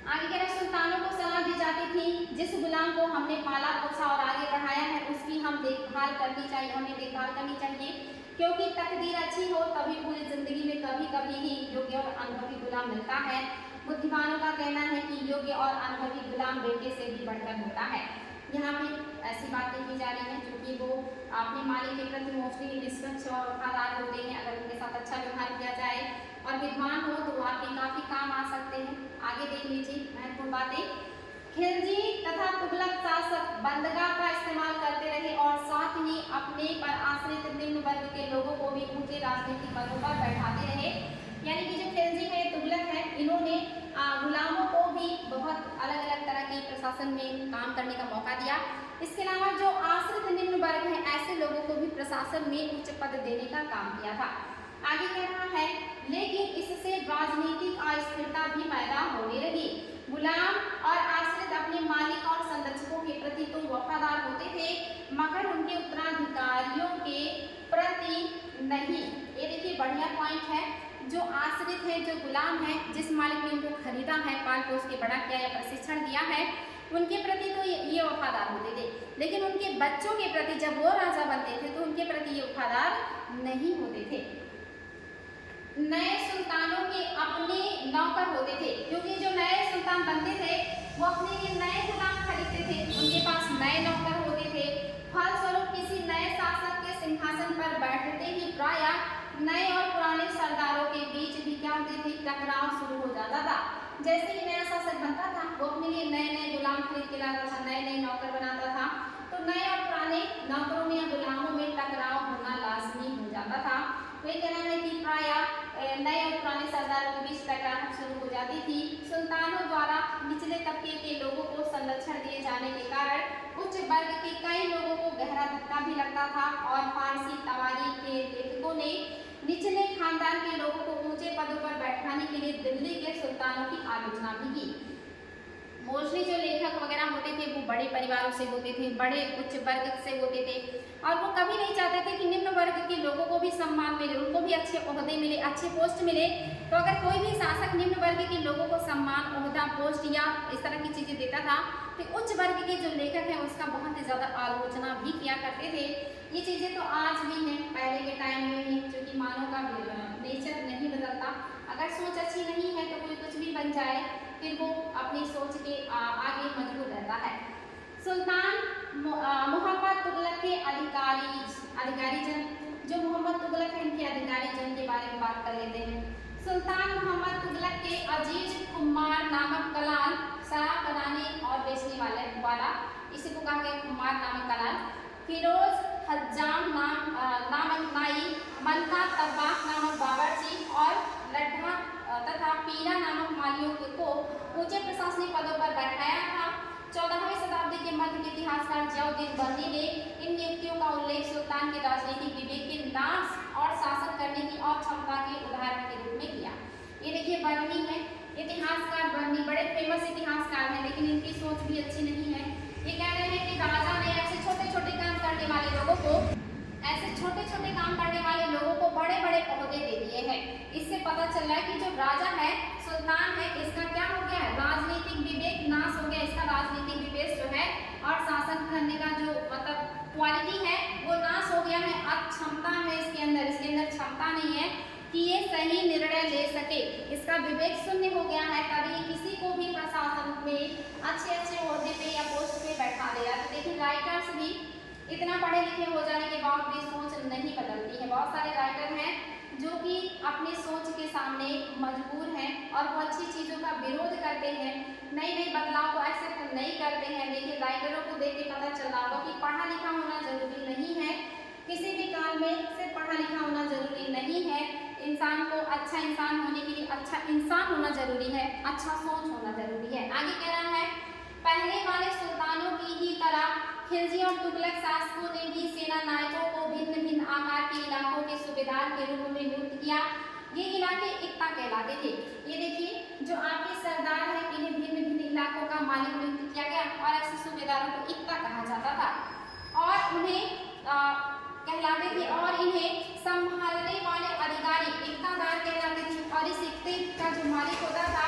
आगे कह रहे सुल्तानों को सलाह दी जाती थी जिस गुलाम को हमने पाला पोसा और आगे बढ़ाया है उसकी हम देखभाल करनी चाहिए, हमें देखभाल करनी चाहिए, क्योंकि तकदीर अच्छी हो तभी पूरी जिंदगी में कभी कभी ही योग्य और अनुभवी गुलाम मिलता है। बुद्धिमानों का कहना है कि योग्य और अनुभवी गुलाम बेटे से भी बढ़कर होता है। यहाँ पे ऐसी बातें की जा रही हैं क्योंकि वो अपने मालिक के प्रति मोस्टली निष्पक्ष और वफादार होते हैं अगर उनके साथ अच्छा व्यवहार किया जाए, और विद्वान हो तो आपके काफ़ी काम आ सकते हैं। आगे देख लीजिए महत्वपूर्ण बातें। खिलजी तथा तुगलक शासक बंदगा का इस्तेमाल करते रहे और साथ ही अपने पर आश्रित निम्न वर्ग के लोगों को भी ऊंचे राजनीतिक पदों पर बैठाते रहे। यानी कि जो खिलजी है, तुगलक है, इन्होंने गुलामों को भी बहुत अलग अलग तरह के प्रशासन में काम करने का मौका दिया। इसके अलावा जो आश्रित निम्न वर्ग है ऐसे लोगों को भी प्रशासन में उच्च पद देने का काम किया था। आगे कह रहा है लेकिन इससे राजनीतिक अस्थिरता भी पैदा होने लगी। गुलाम और आश्रित अपने मालिक और संरक्षकों के प्रति तो वफादार होते थे मगर उनके उत्तराधिकारियों के प्रति नहीं। ये देखिए बढ़िया पॉइंट है। जो आश्रित है, जो गुलाम है, जिस मालिक ने उनको खरीदा है, पाल पोस के बड़ा किया या प्रशिक्षण दिया है, उनके प्रति तो ये वफादार होते थे, लेकिन उनके बच्चों के प्रति जब वो राजा बनते थे तो उनके प्रति ये वफादार नहीं होते थे। नए सुल्तानों के अपने नौकर होते थे, क्योंकि जो नए सुल्तान बनते थे वो अपने लिए नए गुलाम खरीदते थे, उनके पास नए नौकर होते थे। फलस्वरूप किसी नए शासक के सिंहासन पर बैठते ही प्रायः नए और पुराने सरदारों के बीच भी क्या होते थे, टकराव शुरू हो जाता था। जैसे ही नया शासक बनता था वो अपने लिए नए नए गुलाम खरीद के लाता था, नए नए नौकर बनाता था, तो नए और पुराने नौकरों में या गुलामों में टकराव होना लाजमी हो जाता था। वे कहना है कि प्रायः नए और पुराने सरदारों के बीच टकराव शुरू हो जाती थी। सुल्तानों द्वारा निचले तबके के लोगों को संरक्षण दिए जाने के कारण उच्च वर्ग के कई लोगों को गहरा धक्का भी लगता था और फारसी तवारीख के लेखकों ने निचले खानदान के लोगों को ऊंचे पदों पर बैठाने के लिए दिल्ली के सुल्तानों की आलोचना भी की। मोस्टली जो लेखक वगैरह होते थे वो बड़े परिवारों से होते थे, बड़े उच्च वर्ग से होते थे, और वो कभी नहीं चाहते थे कि निम्न वर्ग के लोगों को भी सम्मान मिले, उनको भी अच्छे ओहदे मिले, अच्छे पोस्ट मिले। तो अगर कोई भी शासक निम्न वर्ग के लोगों को सम्मान, ओहदा, पोस्ट या इस तरह की चीज़ें देता था तो उच्च वर्ग के जो लेखक हैं उसका बहुत ही ज़्यादा आलोचना भी किया करते थे। ये चीज़ें तो आज भी हैं, पहले के टाइम में ही, क्योंकि मानव का नेचर नहीं बदलता। अगर सोच अच्छी नहीं है तो कोई कुछ भी बन जाए, फिर वो अपनी सोच के आगे मजबूत रहता है। सुल्तान मोहम्मद तुगलक के अधिकारी जन, जो मोहम्मद तुगलक है इनके अधिकारी जन के बारे में बात कर लेते हैं। सुल्तान मोहम्मद तुगलक के अजीज कुमार नामक कलाल, शराब बनाने और बेचने वाला, इसी को कहा गया कुमार नामक कलाल, फिरोज हज्जाम नामक नाई, मलका तब्बाक नामक बावर्ची और लड्ढा तथा पीरा नामक मालियों को ऊंचे प्रशासनिक पदों पर बैठाया था। 14वीं शताब्दी के मध्य के इतिहासकार जियाउद्दीन बर्नी ने इन नियुक्तियों का उल्लेख सुल्तान के राजनीतिक विवेक के नाश और शासन करने की और क्षमता के उदाहरण के रूप में किया। ये देखिए बर्नी है, इतिहासकार बर्नी बड़े फेमस इतिहासकार हैं, लेकिन इनकी सोच भी अच्छी नहीं है। ये कह रहे हैं कि राजा ने ऐसे छोटे छोटे काम करने वाले लोगों को, ऐसे छोटे छोटे काम करने वाले लोगों को बड़े बड़े ओहदे दे दिए हैं। इससे पता चल रहा है कि जो राजा है, सुल्तान है, इसका क्या हो गया है, राजनीतिक विवेक नाश हो गया। इसका राजनीतिक विवेक जो है और शासन करने का जो मतलब क्वालिटी है वो नाश हो गया है। अब क्षमता है इसके अंदर क्षमता नहीं है कि ये सही निर्णय ले सके, इसका विवेक शून्य हो गया है। कभी किसी को भी प्रशासन में अच्छे ओहदे पे या पोस्ट पे बैठा दे रहा है। तो देखिए राइटर्स भी इतना पढ़े लिखे हो जाने के बाद भी सोच नहीं बदलती है। बहुत सारे राइटर हैं जो कि अपनी सोच के सामने मजबूर हैं और वो अच्छी चीज़ों का विरोध करते हैं, नई नई बदलाव को एक्सेप्ट नहीं करते हैं। देखिए राइटरों को देख के पता चल रहा होगा कि पढ़ा लिखा होना जरूरी नहीं है, किसी भी काम में सिर्फ पढ़ा लिखा होना जरूरी नहीं है। इंसान को अच्छा इंसान होने के लिए अच्छा इंसान होना जरूरी है, अच्छा सोच होना जरूरी है। आगे कह रहा है, पहले वाले सुल्तानों की ही तरह खिलजी और तुगलक शासकों ने भी सेना नायकों को भिन्न भिन्न आकार के इलाकों के सूबेदार के रूप में नियुक्त किया। ये इलाके इक्ता कहलाते थे। ये देखिए जो आपके सरदार है इन्हें भिन्न भिन्न इलाकों का मालिक नियुक्त किया गया और ऐसे सूबेदारों को इक्ता कहा जाता था और उन्हें कहलाते थे और इन्हें संभालने वाले अधिकारी इक्तादार कहलाते थे और इस इक्ते का जो मालिक होता था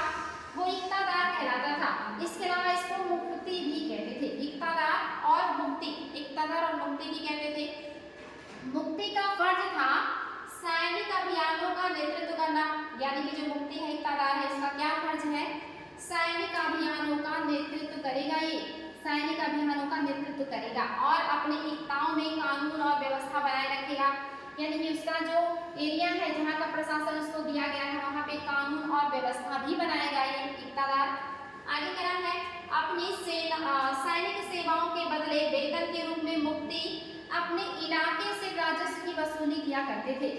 वो इक्तादार कहलाता था। इसके अलावा इसको मुफ्ती भी कहते थे, इक्तादार और मुफ्ती, इक्तादार और मुफ्ती भी कहते थे। मुफ्ती का फर्ज था सैनिक अभियानों का नेतृत्व करना, यानी कि जो मुफ्ती है इक्तादार है इसका क्या फर्ज है, सैनिक अभियानों का नेतृत्व करेगा, ये सैनिक अभियानों का नेतृत्व करेगा और अपने इक्ताओं में कानून और व्यवस्था बनाए रखेगा, यानी कि उसका जो एरिया है जहाँ का प्रशासन उसको दिया गया है वहाँ पे कानून और व्यवस्था भी बनाएगा ये इक्तादार। आगे कह रहा है, अपनी सैनिक सेवाओं के बदले वेतन के रूप में मुफ्ती अपने इलाके से राजस्व की वसूली किया करते थे,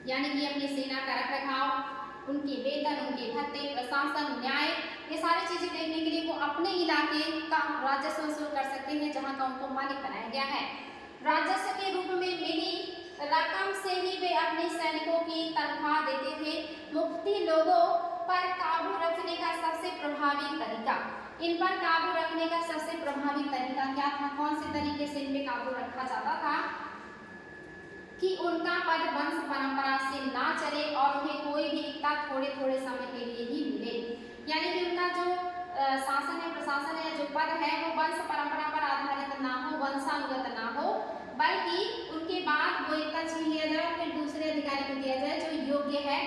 यानी कि अपनी सेना का रखरखाव, उनके वेतन, उनके भत्ते, प्रशासन, न्याय, ये सारी चीजें देखने के लिए वो अपने इलाके का राजस्व वसूल कर सकते हैं जहाँ का उनको मालिक बनाया गया है। राजस्व के रूप में मिली रकम से ही वे अपने सैनिकों की तनख्वाह देते थे। मुफ्ती लोगों पर काबू रखने का सबसे प्रभावी तरीका, इन पर काबू रखने का सबसे प्रभावी तरीका क्या था, कौन से तरीके से इन पे काबू रखा जाता था कि उनका पद वंश परंपरा से ना चले और उन्हें कोई भी इक्ता थोड़े थोड़े समय के लिए ही मिले, यानी कि उनका जो शासन है, प्रशासन है, जो पद है वो वंश परंपरा पर आधारित ना हो, वंशानुगत ना हो, बल्कि उनके बाद वो इक्ता छीन लिया जाए और फिर दूसरे अधिकारी को दिया जाए जो योग्य है,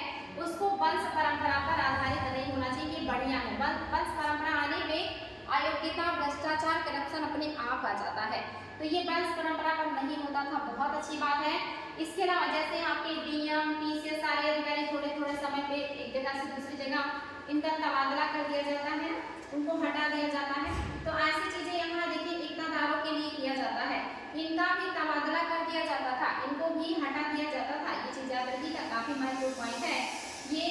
उसको वंश परंपरा पर आधारित नहीं होना चाहिए। ये बढ़िया है, वंश परंपरा आने में अयोग्यता, भ्रष्टाचार, करप्शन अपने आप आ जाता है, तो ये वंश परंपरा पर नहीं होता था, बहुत अच्छी बात है। इसके अलावा जैसे आपके डीएम, पीसीएस सारे अधिकारी थोड़े थोड़े समय पे एक जगह से दूसरी जगह इनका तबादला कर दिया जाता है, उनको हटा दिया जाता है, तो ऐसी चीजें यहाँ देखिए इक्तादारों के लिए किया जाता है, इनका भी तबादला कर दिया जाता था, इनको भी हटा दिया जाता था। ये चीज याद रखिएगा, काफी महत्वपूर्ण पॉइंट है। ये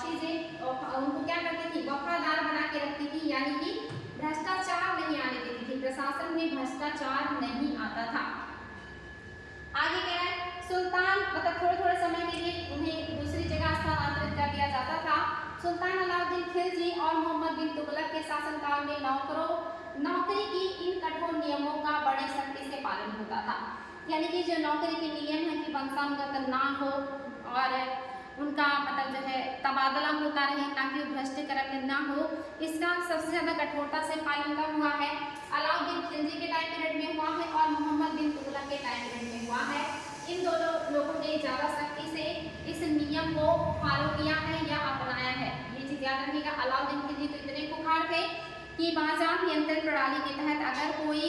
चीजें उनको क्या करती थी, वफादार बना के रखती थी, यानी कि भ्रष्टाचार नहीं आने देती थी, प्रशासन में भ्रष्टाचार नहीं आता था। आगे कह रहा है, सुल्तान मतलब थोड़े थोड़े समय के लिए उन्हें दूसरी जगह स्थानांतरित कर दिया जाता था। सुल्तान अलाउद्दीन खिलजी और मोहम्मद बिन तुगलक के शासनकाल में नौकरी की इन कठोर नियमों का बड़ी सख्ती से पालन होता था, यानी कि जो नौकरी के नियम है कि वंशानुगत ना हो और उनका मतलब जो है तबादला होता रहे ताकि वो भ्रष्टीकरण ना हो, इसका सबसे ज़्यादा कठोरता से पालन कब हुआ है, अलाउद्दीन खिलजी के टाइम पीरियड में हुआ है और मोहम्मद बिन तुगलक के टाइम पीरियड में हुआ है। इन दोनों लोगों ने ज़्यादा सख्ती से इस नियम को फॉलो किया है या अपनाया है, ये चीज़ याद रखिएगा। अलाउद्दीन खिलजी तो इतने खुखार थे कि बाजार नियंत्रण प्रणाली के तहत अगर कोई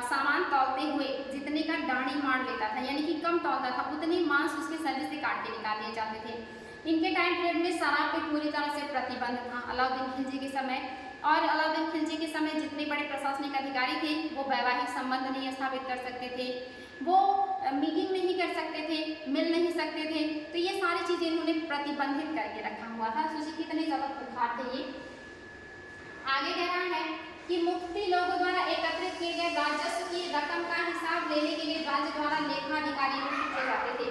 सामान तौलते हुए जितने का डाणी मार लेता था, यानी कि कम तौलता था, उतने मांस उसके शरीर से काट के निकाल लिए जाते थे। इनके टाइम पीरियड में शराब पे पूरी तरह से प्रतिबंध था अलाउद्दीन खिलजी के समय, और अलाउद्दीन खिलजी के समय जितने बड़े प्रशासनिक अधिकारी थे वो वैवाहिक संबंध नहीं स्थापित कर सकते थे, वो मीटिंग नहीं कर सकते थे, मिल नहीं सकते थे, तो ये सारी चीज़ें इन्होंने प्रतिबंधित करके रखा हुआ था। सोचिए कितने ज़्यादा खुखार थे ये। आगे कह रहा है कि मुफ्ती लोगों द्वारा एकत्रित किए गए राजस्व की रकम का हिसाब लेने के लिए राज्य द्वारा लेखा अधिकारी नियुक्त किए जाते थे,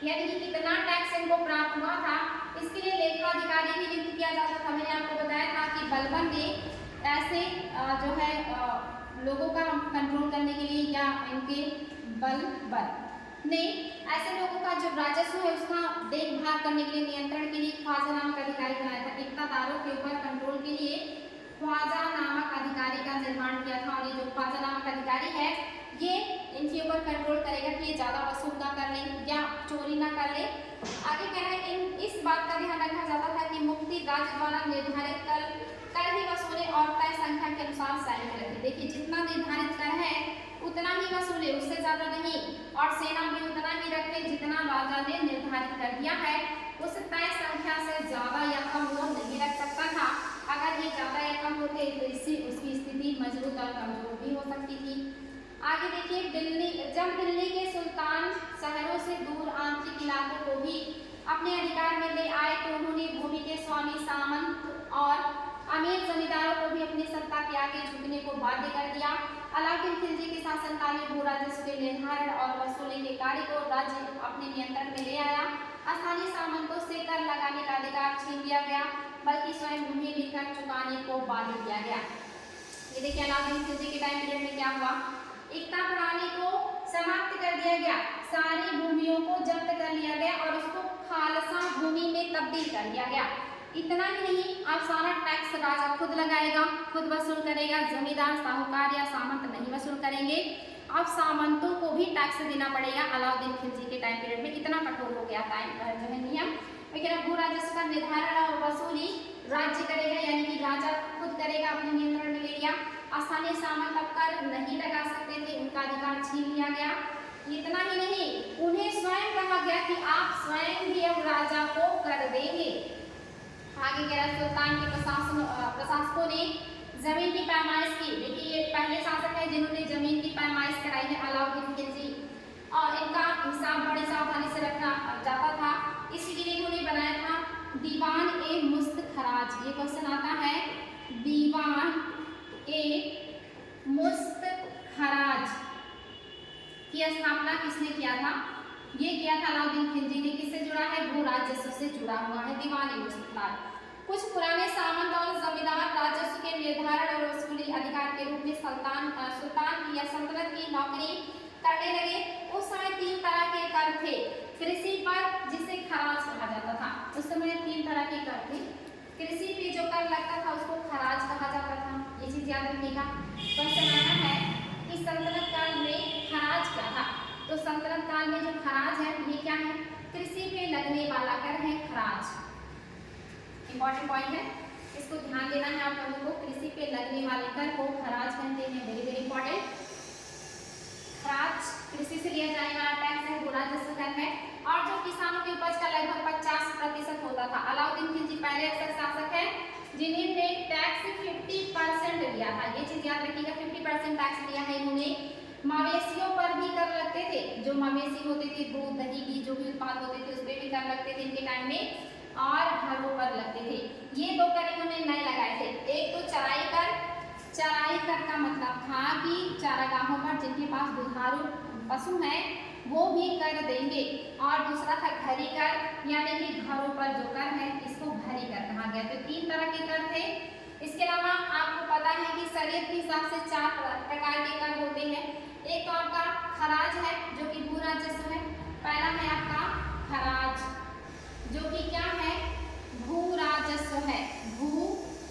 यानी कि कितना टैक्स इनको प्राप्त हुआ था इसके लिए लेखा अधिकारी भी नियुक्त किया जाता था। मैंने आपको बताया था कि बलबन ने ऐसे जो है लोगों का कंट्रोल करने के लिए या इनके बलबन ने ऐसे लोगों का जो राजस्व है उसका देखभाल करने के लिए, नियंत्रण के लिए ख्वाजा नामक अधिकारी बनाया था। इक्तादारों के ऊपर कंट्रोल के लिए ख्वाजा नामक अधिकारी का निर्माण किया था, और ये जो ख्वाजा नामक अधिकारी है ये इनके ऊपर कंट्रोल करेगा कि ये ज़्यादा वसूल ना कर ले या चोरी ना कर ले। आगे कह रहे हैं इस बात का ध्यान रखा जाता था कि मुफ्ती राज्य द्वारा निर्धारित कर ही वसूले और तय संख्या के अनुसार सैनिक रखे। देखिए जितना निर्धारित कर है उतना ही वसूले, उससे ज़्यादा नहीं, और सेना भी उतना ही रखे जितना राजा ने निर्धारित ज़्यादा या कम वो नहीं रख सकता था। अगर ये ज़्यादा या कम होते तो इससे उसकी स्थिति मजबूत और कमजोर भी हो सकती थी। आगे देखिए, जब दिल्ली के सुल्तान शहरों से दूर आंतरिक इलाकों को भी अपने अधिकार में ले आए तो उन्होंने भूमि के स्वामी, सामंत और अमीर जमींदारों को भी अपनी सत्ता के आगे झुकने को बाध्य कर दिया। अलाउद्दीन खिलजी के शासनकाल में भू राजस्व के निर्धारण और वसूली के कार्य को राज्य अपने नियंत्रण में ले आया। स्थानीय सामंतों से कर लगाने का अधिकार छीन लिया गया, बल्कि स्वयं उन्हें भी कर चुकाने को बाध्य किया गया। ये देखिए, अलाउद्दीन खिलजी के टाइम पीरियड में क्या हुआ, एकता प्रणाली को समाप्त कर दिया गया, सारी भूमियों को जब्त कर लिया गया और उसको खालसा भूमि में तब्दील कर दिया गया। इतना ही नहीं, अब सारा टैक्स राजा खुद लगाएगा, खुद वसूल करेगा, जमींदार, साहूकार या सामंत नहीं वसूल करेंगे। अब सामंतों को भी टैक्स देना पड़ेगा। अलाउद्दीन खिलजी के टाइम पीरियड में इतना कठोर हो गया टाइम जो है नियम। लेकिन भू राजस्व का निर्धारण और वसूली राज्य करेगा, यानी कि राजा खुद करेगा, अपने नियंत्रण में ले लिया। स्थानीय सामंत अब कर नहीं लगा सकते थे, उनका अधिकार छीन लिया गया। इतना ही नहीं, उन्हें स्वयं कहा गया कि आप स्वयं भी अब राजा को कर देंगे। आगे कह रहा, सुल्तान के प्रशासकों ने जमीन की पैमाइश की। देखिए, ये पहले शासक है जिन्होंने जमीन की पैमाइश कराई है, अलाउद्दीन खिलजी, और इनका हिसाब बड़ी सावधानी से रखा जाता था। इसलिए इन्होंने बनाया था दीवान ए मुस्त खराज। ये क्वेश्चन आता है, दीवान ए मुस्त खराज की स्थापना किसने किया था? ये किया था अलाउद्दीन खिलजी ने। किससे जुड़ा है? भू राजस्व से जुड़ा हुआ है, दीवान ए मुस्त खराज। कुछ पुराने सामंत और जमींदार राजस्व के निर्धारण और वसूली अधिकार के रूप में सुल्तान की या सल्तनत की नौकरी करने लगे। उस समय 3 तरह के कर थे। कृषि पर, जिसे खराज कहा जाता था, उस समय 3 तरह के कर थे। कृषि पे जो कर लगता था उसको खराज कहा जाता था। ये चीज याद रखिएगा। क्वेश्चन आना है कि सल्तनत काल में खराज क्या था? तो सल्तनत काल में जो खराज है ये क्या है? कृषि पे लगने वाला कर है खराज। इंपॉर्टेंट पॉइंट है, इसको ध्यान देना है आप लोगों को। कृषि पे लगने वाले कर को खराज कहते हैं। Very very important. खराज कृषि से लिया जाने वाला टैक्स है, भू राजस्व कर है, और जो किसानों की उपज का लगभग 50% होता था। अलाउद्दीन खिलजी पहले ऐसे शासक है जिन्होंने टैक्स 50% लिया था। ये चीज याद रखिएगा, 50% टैक्स लिया है इन्होंने। मवेशियों पर भी कर लगते थे। जो मवेशी होते थे, दूध, दही, घी जो भी उत्पाद होते थे उस पर भी कर लगते थे इनके टाइम में, और घरों पर लगते थे। ये 2 कर इन्होंने नए लगाए थे। एक तो चराई कर। चराई कर का मतलब था कि चारागाहों पर जिनके पास दुधारू पशु हैं वो भी कर देंगे। और दूसरा था घरी कर, यानी कि घरों पर जो कर है इसको घरी कर कहा गया। तो 3 तरह के कर थे। इसके अलावा आपको पता है कि शरीयत के हिसाब से 4 प्रकार के कर होते हैं। एक तो आपका खराज है जो कि भू राजस्व है। पहला है आपका खराज जो कि क्या है? भू राजस्व है। भू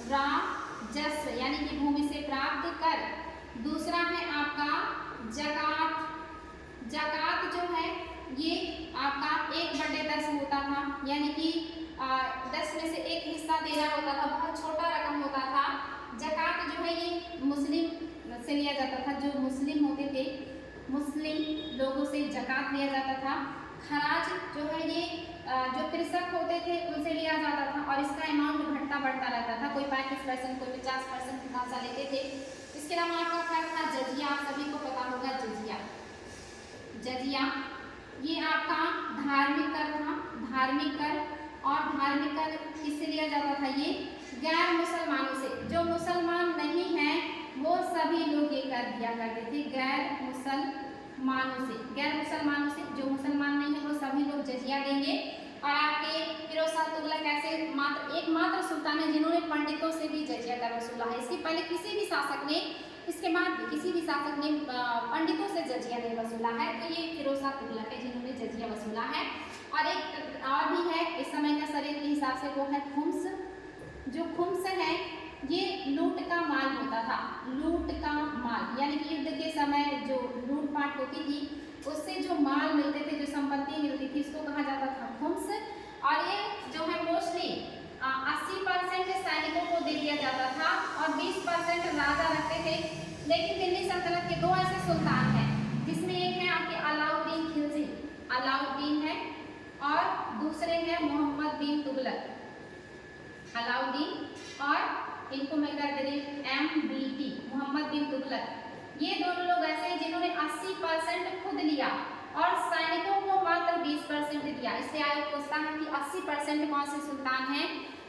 राजस्व यानी कि भूमि से प्राप्त कर। दूसरा है आपका जकात। जकात जो है ये आपका 1/10 होता था, यानी कि 10 में से 1 हिस्सा देना होता था, बहुत छोटा रकम होता था। जकात जो है ये मुस्लिम से लिया जाता था, जो मुस्लिम होते थे, मुस्लिम लोगों से जकात लिया जाता था। खराज जो है ये जो कृषक होते थे उनसे लिया जाता था, और इसका अमाउंट घटता बढ़ता रहता था। कोई 35%, कोई 50% खासा लेते थे। इसके अलावा आपका कर था जजिया। आप सभी को पता होगा जजिया। जजिया ये आपका धार्मिक कर था। धार्मिक कर, और धार्मिक कर किससे लिया जाता था? ये गैर मुसलमानों से। जो मुसलमान नहीं हैं वो सभी लोग ये कर दिया करते थे, गैर मुसलमानों से। गैर मुसलमानों से, जो मुसलमान नहीं है वो सभी लोग जजिया देंगे। और आपके फिरोज शाह तुगलक ऐसे एकमात्र सुल्तान है जिन्होंने पंडितों से भी जजिया कर वसूला है। इसके पहले किसी भी शासक ने, इसके बाद किसी भी शासक ने पंडितों से जजिया नहीं वसूला है। तो ये फिरोज शाह तुगलक है जिन्होंने जजिया वसूला है। और एक और भी है इस समय का शरीर के हिसाब से, वो है खुम्स। जो खुम्स है ये लूट का माल होता था। लूट का माल यानी कि युद्ध के समय जो लूटपाट होती थी उससे जो माल मिलते थे, जो संपत्ति मिलती थी, उसको कहा जाता था खुम्स। और ये जो है मोस्टली 80% सैनिकों को दे दिया जाता था और 20% राजा रखते थे। लेकिन दिल्ली सल्तनत के 2 ऐसे सुल्तान हैं जिसमें एक है आपके अलाउद्दीन खिलजी, अलाउद्दीन है, और दूसरे हैं मोहम्मद बिन तुगलक। अलाउद्दीन और इनको मैं कर दे रही MBT, मोहम्मद बिन तुगलक। ये दोनों लोग ऐसे हैं जिन्होंने 80% खुद लिया और सैनिकों को मात्र 20% दिया। इससे आयोग पूछता है कि 80% कौन से सुल्तान हैं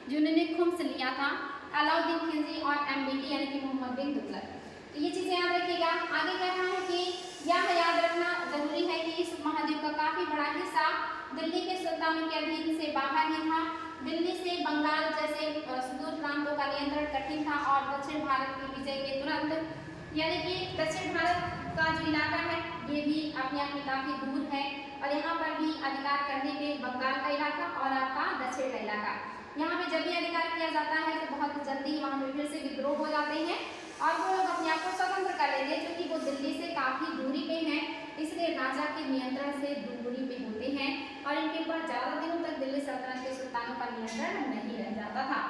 जिन्होंने खुम्स लिया था? अलाउद्दीन खिलजी और MBT यानी कि मोहम्मद बिन तुगलक। तो ये चीजें याद रखिएगा। आगे क्या है कि यह याद रखना जरूरी है कि इस महाद्वीप का काफी बड़ा हिस्सा दिल्ली के सुल्तानों के अधीन से बाहर ही था। दिल्ली से बंगाल जैसे सुदूर प्रांतों का नियंत्रण कठिन था और दक्षिण भारत की विजय के तुरंत यानी कि दक्षिण भारत का जो इलाका है ये भी अपने आप में काफी दूर है और यहाँ पर भी अधिकार करने पे बंगाल का इलाका और आपका दक्षिण का इलाका, यहाँ पे जब भी अधिकार किया जाता है तो बहुत जल्दी वहाँ पे फिर से विद्रोह हो जाते हैं और वो लोग अपने आप को स्वतंत्र कर लेंगे क्योंकि वो दिल्ली से काफी दूरी पे हैं, इसलिए राजा के नियंत्रण से दूरी पे होते हैं और इनके ऊपर ज्यादा दिनों तक दिल्ली सल्तनत के सुल्तानों का नियंत्रण नहीं रह जाता था।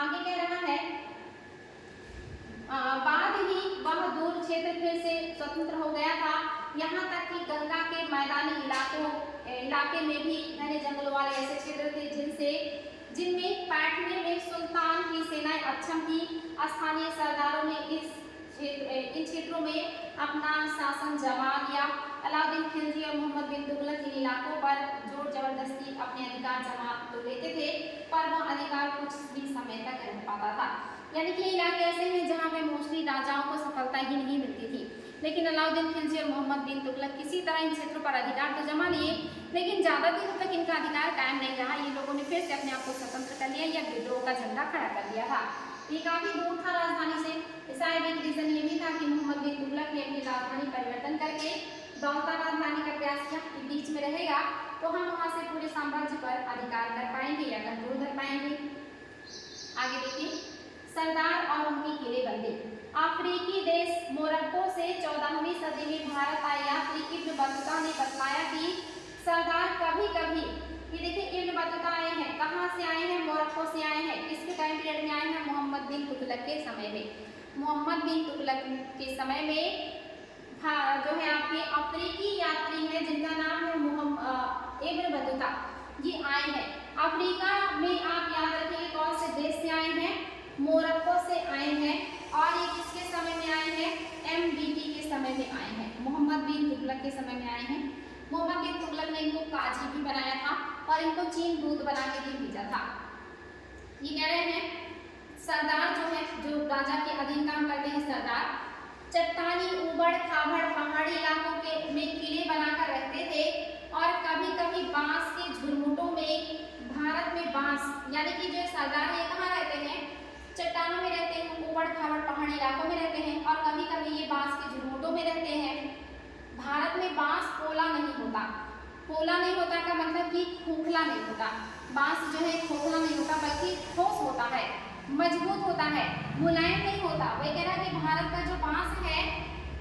आगे कह रहा है बाद ही वह दूर क्षेत्र फिर से स्वतंत्र हो गया था, यहाँ तक कि गंगा के मैदानी इलाके में भी घने जंगलों वाले ऐसे क्षेत्र थे जिनमें बैठने में सुल्तान की सेनाएं अक्षम थी। स्थानीय सरदारों ने इन क्षेत्रों में अपना शासन जमा लिया। अलाउद्दीन खिलजी और मोहम्मद बिन तुगलक इन इलाकों पर जोर जबरदस्ती अपने अधिकार जमा तो लेते थे पर वह अधिकार कुछ भी समय तक रह पाता था। यानी कि इलाके ऐसे हैं जहाँ पे मोस्टली राजाओं को सफलता ही नहीं मिलती थी, लेकिन अलाउद्दीन खिलजी और मोहम्मद बिन तुगलक किसी तरह इन क्षेत्रों पर अधिकार तो जमा लिए लेकिन ज़्यादा दिनों तक इनका अधिकार कायम नहीं रहा। ये लोगों ने फिर से अपने आप को स्वतंत्र कर लिया या विद्रोह का झंडा खड़ा कर दिया था। ये काफ़ी दूर था राजधानी से। शायद एक रीज़न ये भी था कि मोहम्मद बिन तुगलक ने अपनी राजधानी परिवर्तन करके दौलताबाद लाने का प्रयास किया कि बीच में रहेगा तो हम वहाँ से पूरे साम्राज्य पर अधिकार कर पाएंगे या कंट्रोल कर पाएंगे। आगे देखिए, सरदार और उनकी किलेबंदी। अफ्रीकी देश मोरक्को से 14वीं सदी में भारत आए यात्री इब्न बतूता ने बतलाया कि सरदार कभी कभी, ये देखिए इब्न बतूता आए हैं, कहाँ से आए हैं? मोरक्को से आए हैं। किसके टाइम पीरियड में आए हैं? मोहम्मद बिन तुगलक के समय में। मोहम्मद बिन तुगलक के समय में जो है आपके अफ्रीकी यात्री हैं जिनका नाम है इब्न बतूता, ये आए हैं अफ्रीका में। आप याद रखिए कौन से देश से आए हैं? मोरक्को से आए हैं और ये किसके समय में आए हैं? MBT के समय में आए हैं, मोहम्मद बिन तुगलक के समय में आए हैं। मोहम्मद बिन तुगलक ने इनको काजी भी बनाया था और इनको चीन दूध बना के भी भेजा था। ये कह रहे हैं सरदार जो है, जो राजा के अधीन काम करते हैं सरदार, चट्टानी उबड़ खाबड़ पहाड़ी इलाकों के में किले बनाकर रहते थे और कभी कभी बांस के झुरमुटों में, भारत में बांस यानी कि जो सरदार है कहाँ रहते हैं? चट्टानों में रहते हैं, उबड़ खाबड़ पहाड़ी इलाकों में रहते हैं और कभी कभी ये बांस के झुरमुटों में रहते हैं। भारत में बांस पोला नहीं होता। पोला नहीं होता का मतलब कि खोखला नहीं होता। बांस जो है खोखला नहीं होता बल्कि ठोस होता है, मजबूत होता है, मुलायम नहीं होता। वही कह रहा है कि भारत का जो बांस है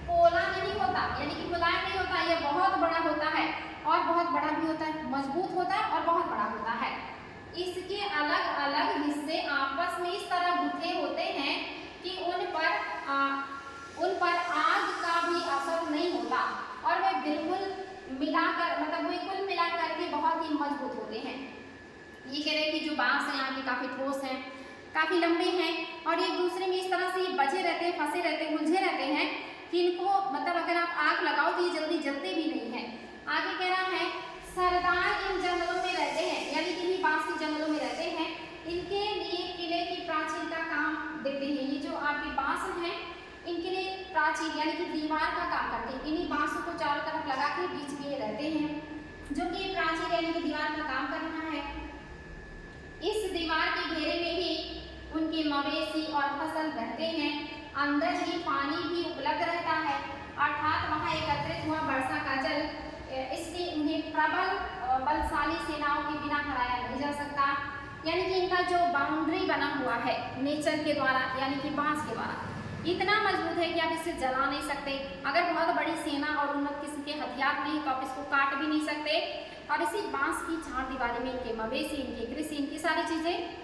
पोला नहीं होता यानी कि मुलायम नहीं होता, यह बहुत बड़ा होता है और बहुत बड़ा भी होता है, मजबूत होता है और बहुत बड़ा होता है। इसके अलग अलग हिस्से आपस में इस तरह गुथे होते हैं कि उन पर आग का भी असर नहीं होता और वे बिल्कुल मिलाकर मतलब वे कुल मिलाकर के बहुत ही मजबूत होते हैं। ये कह रहे हैं कि जो बांस है यहाँ के काफ़ी ठोस हैं, काफ़ी लंबे हैं और एक दूसरे में इस तरह से ये बचे रहते हैं, फंसे रहते हैं, उलझे रहते हैं कि इनको मतलब अगर आप आग लगाओ तो ये जल्दी जलते भी नहीं हैं। आगे कह रहा है सरदार इन जंगलों में रहते हैं यानी कि बांस के जंगलों में रहते हैं, इनके लिए किले की प्राचीर का काम देते हैं। ये जो आपके बांस हैं इनके लिए प्राचीर यानी कि दीवार का काम करते हैं। इन्हीं बांसों को चारों तरफ लगा के बीच में रहते हैं जो कि प्राचीर यानी कि दीवार का काम कर रहा है। इस दीवार के घेरे में ही उनके मवेशी और फसल रहते हैं, अंदर ही पानी भी उपलब्ध रहता है अर्थात वहाँ एकत्रित हुआ वर्षा का जल, इसलिए उन्हें प्रबल बलशाली सेनाओं के बिना हराया नहीं जा सकता। यानी कि इनका जो बाउंड्री बना हुआ है नेचर के द्वारा यानी कि बांस के द्वारा इतना मजबूत है कि आप इसे जला नहीं सकते। अगर बहुत बड़ी सेना और उन्नत किस्म के हथियार नहीं तो आप इसको काट भी नहीं सकते। और इसी बांस की चार दीवारी में इनके मवेशी, इनके कृषि, इनकी सारी चीज़ें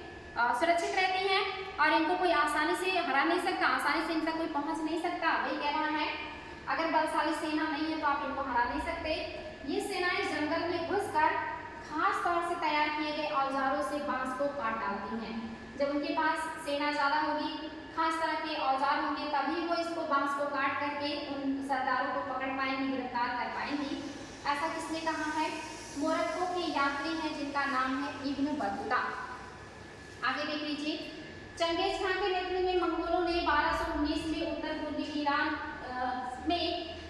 सुरक्षित रहती हैं और इनको कोई आसानी से हरा नहीं सकता, आसानी से इन तक कोई पहुँच नहीं सकता। वही कह रहा है अगर बलशाली सेना नहीं है तो आप इनको हरा नहीं सकते। ये सेनाएं जंगल में घुसकर खास तौर से तैयार किए गए औजारों से बांस को काट डालती हैं। जब उनके पास सेना ज़्यादा होगी, खास तरह के औजार होंगे, तभी वो इसको बांस को काट करके उन सरदारों को पकड़ पाएंगी, गिरफ्तार कर पाएंगी। ऐसा किसने कहा है? मोरक्को के यात्री हैं जिनका नाम है इब्न बतूता। आगे देख लीजिए, चंगेज खान के नेतृत्व में मंगोलों ने 1219 में उत्तर पूर्वी ईरान में